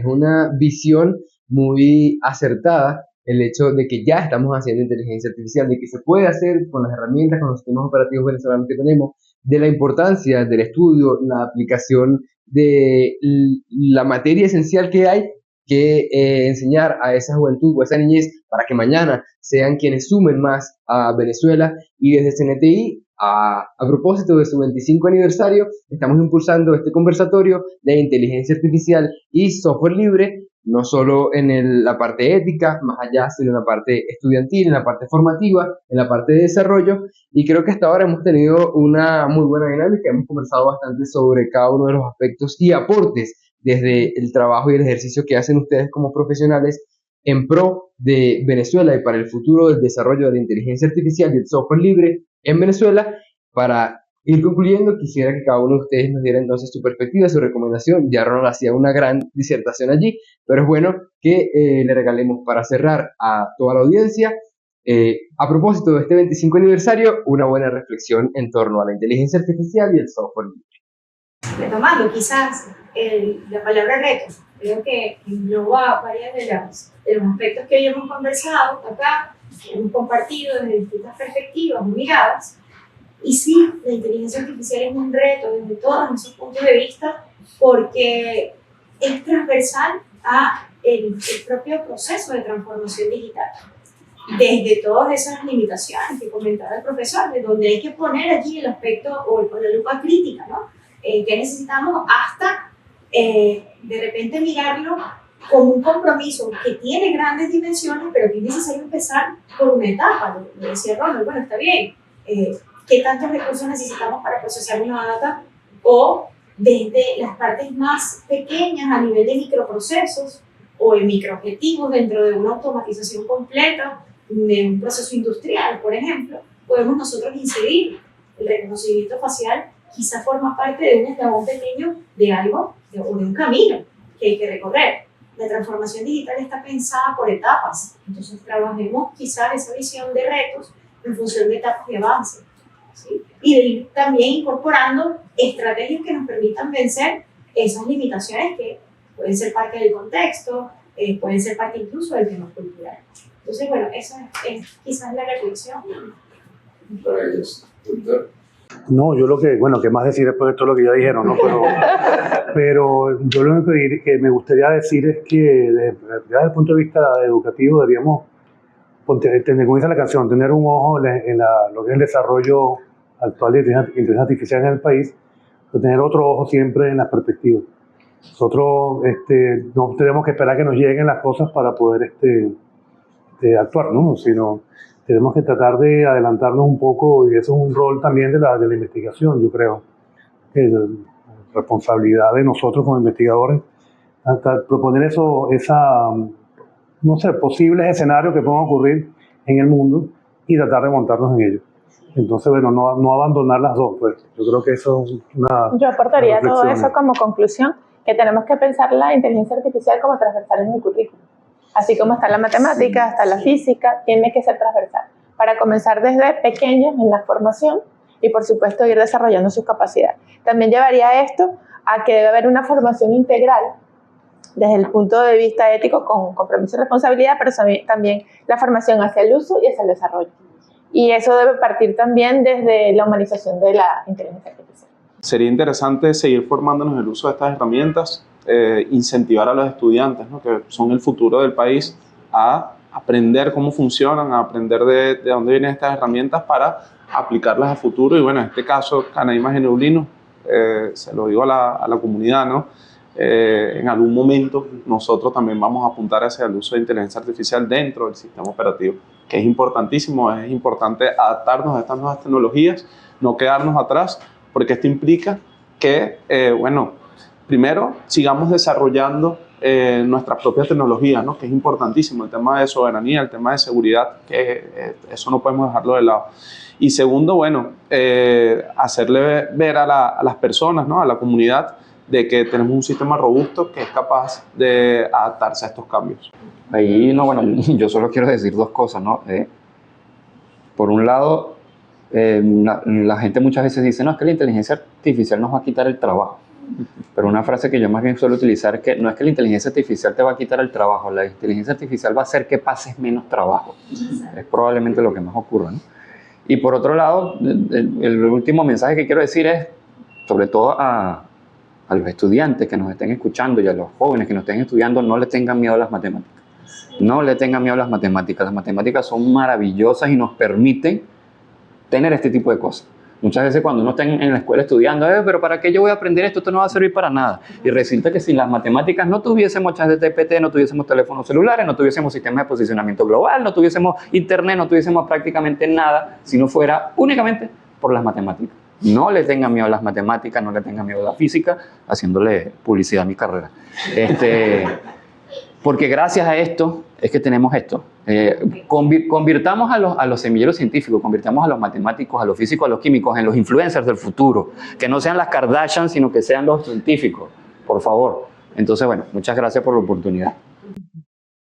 una visión muy acertada el hecho de que ya estamos haciendo inteligencia artificial, de que se puede hacer con las herramientas, con los sistemas operativos venezolanos que tenemos, de la importancia del estudio, la aplicación de la materia esencial que hay que enseñar a esa juventud o a esa niñez para que mañana sean quienes sumen más a Venezuela. Y desde CNTI, a propósito de su 25 aniversario, estamos impulsando este conversatorio de inteligencia artificial y software libre no solo en la parte ética, más allá, sino en la parte estudiantil, en la parte formativa, en la parte de desarrollo, y creo que hasta ahora hemos tenido una muy buena dinámica, hemos conversado bastante sobre cada uno de los aspectos y aportes desde el trabajo y el ejercicio que hacen ustedes como profesionales en pro de Venezuela y para el futuro del desarrollo de la inteligencia artificial y el software libre en Venezuela. Para ir concluyendo, quisiera que cada uno de ustedes nos diera entonces su perspectiva, su recomendación. Ya Ronald hacía una gran disertación allí, pero es bueno que le regalemos para cerrar a toda la audiencia, a propósito de este 25 aniversario, una buena reflexión en torno a la inteligencia artificial y el software libre. Retomando quizás la palabra reto, creo que engloba varias de los aspectos que hoy hemos conversado acá, que hemos compartido desde distintas perspectivas y miradas. Y sí, la inteligencia artificial es un reto desde todos esos puntos de vista, porque es transversal a el propio proceso de transformación digital. Desde todas esas limitaciones que comentaba el profesor, de donde hay que poner allí el aspecto o la lupa crítica, ¿no? Que necesitamos hasta de repente mirarlo como un compromiso que tiene grandes dimensiones, pero que es necesario empezar por una etapa. Lo decía Ronald, bueno, está bien, ¿qué tantos recursos necesitamos para procesar una data? O desde las partes más pequeñas a nivel de microprocesos o de microobjetivos dentro de una automatización completa de un proceso industrial, por ejemplo, podemos nosotros incidir. El reconocimiento facial quizá forma parte de un eslabón pequeño de algo o de un camino que hay que recorrer. La transformación digital está pensada por etapas, entonces trabajemos quizás esa visión de retos en función de etapas de avance, ¿sí? Y de ir también incorporando estrategias que nos permitan vencer esas limitaciones que pueden ser parte del contexto, pueden ser parte incluso del tema cultural. Entonces, bueno, esa es quizás la reflexión. Para ellos, No, yo que más decir después de todo lo que ya dijeron, ¿no? Pero yo lo único que me gustaría decir es que desde el punto de vista educativo deberíamos, tener, como dice la canción, tener un ojo en lo que es el desarrollo actual de inteligencia artificial en el país, pero tener otro ojo siempre en las perspectivas. Nosotros no tenemos que esperar que nos lleguen las cosas para poder actuar, ¿no? Sino tenemos que tratar de adelantarnos un poco, y eso es un rol también de la investigación, yo creo. La responsabilidad de nosotros como investigadores, hasta proponer no sé, posibles escenarios que puedan ocurrir en el mundo y tratar de montarnos en ellos. Entonces, bueno, no abandonar las dos, pues. Yo creo que eso es Yo aportaría todo eso como conclusión, que tenemos que pensar la inteligencia artificial como transversal en el currículum. Así como está la matemática, está la física, tiene que ser transversal, para comenzar desde pequeños en la formación y, por supuesto, ir desarrollando sus capacidades. También llevaría esto a que debe haber una formación integral desde el punto de vista ético con compromiso y responsabilidad, pero también la formación hacia el uso y hacia el desarrollo. Y eso debe partir también desde la humanización de la inteligencia artificial. Sería interesante seguir formándonos en el uso de estas herramientas, incentivar a los estudiantes, ¿no? Que son el futuro del país, a aprender cómo funcionan, a aprender de dónde vienen estas herramientas para aplicarlas a futuro. Y bueno, en este caso, Canaima Geneulino, se lo digo a la comunidad, ¿no? En algún momento nosotros también vamos a apuntar hacia el uso de inteligencia artificial dentro del sistema operativo, que es importantísimo. Es importante adaptarnos a estas nuevas tecnologías, no quedarnos atrás, porque esto implica que, primero sigamos desarrollando nuestras propias tecnologías, ¿no? Que es importantísimo, el tema de soberanía, el tema de seguridad, que eso no podemos dejarlo de lado. Y segundo, hacerle ver a las personas, ¿no? A la comunidad, de que tenemos un sistema robusto que es capaz de adaptarse a estos cambios. Ahí, yo solo quiero decir dos cosas, ¿no? Por un lado, la gente muchas veces dice, no, es que la inteligencia artificial nos va a quitar el trabajo. Pero una frase que yo más bien suelo utilizar es que no es que la inteligencia artificial te va a quitar el trabajo, la inteligencia artificial va a hacer que pases menos trabajo. Es probablemente lo que más ocurre, ¿no? Y por otro lado, el último mensaje que quiero decir es, sobre todo a los estudiantes que nos estén escuchando y a los jóvenes que nos estén estudiando, no le tengan miedo a las matemáticas. No le tengan miedo a las matemáticas. Las matemáticas son maravillosas y nos permiten tener este tipo de cosas. Muchas veces cuando uno está en la escuela estudiando, pero ¿para qué yo voy a aprender esto? Esto no va a servir para nada. Y resulta que sin las matemáticas no tuviésemos ChatGPT, no tuviésemos teléfonos celulares, no tuviésemos sistemas de posicionamiento global, no tuviésemos internet, no tuviésemos prácticamente nada, si no fuera únicamente por las matemáticas. No le tengan miedo a las matemáticas, no le tengan miedo a la física, haciéndole publicidad a mi carrera. Porque gracias a esto es que tenemos esto. Convirtamos a los semilleros científicos, convirtamos a los matemáticos, a los físicos, a los químicos en los influencers del futuro. Que no sean las Kardashian, sino que sean los científicos, por favor. Entonces, bueno, muchas gracias por la oportunidad.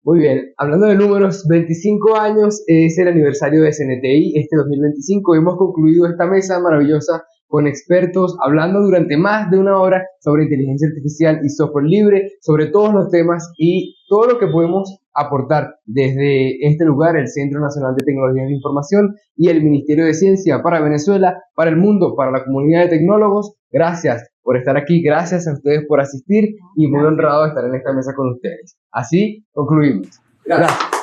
Muy bien, hablando de números, 25 años es el aniversario de CNTI, este 2025. Hemos concluido esta mesa maravillosa con expertos hablando durante más de una hora sobre inteligencia artificial y software libre, sobre todos los temas y todo lo que podemos aportar desde este lugar, el Centro Nacional de Tecnología de la Información y el Ministerio de Ciencia para Venezuela, para el mundo, para la comunidad de tecnólogos. Gracias por estar aquí, gracias a ustedes por asistir y muy honrado de estar en esta mesa con ustedes. Así concluimos. Gracias.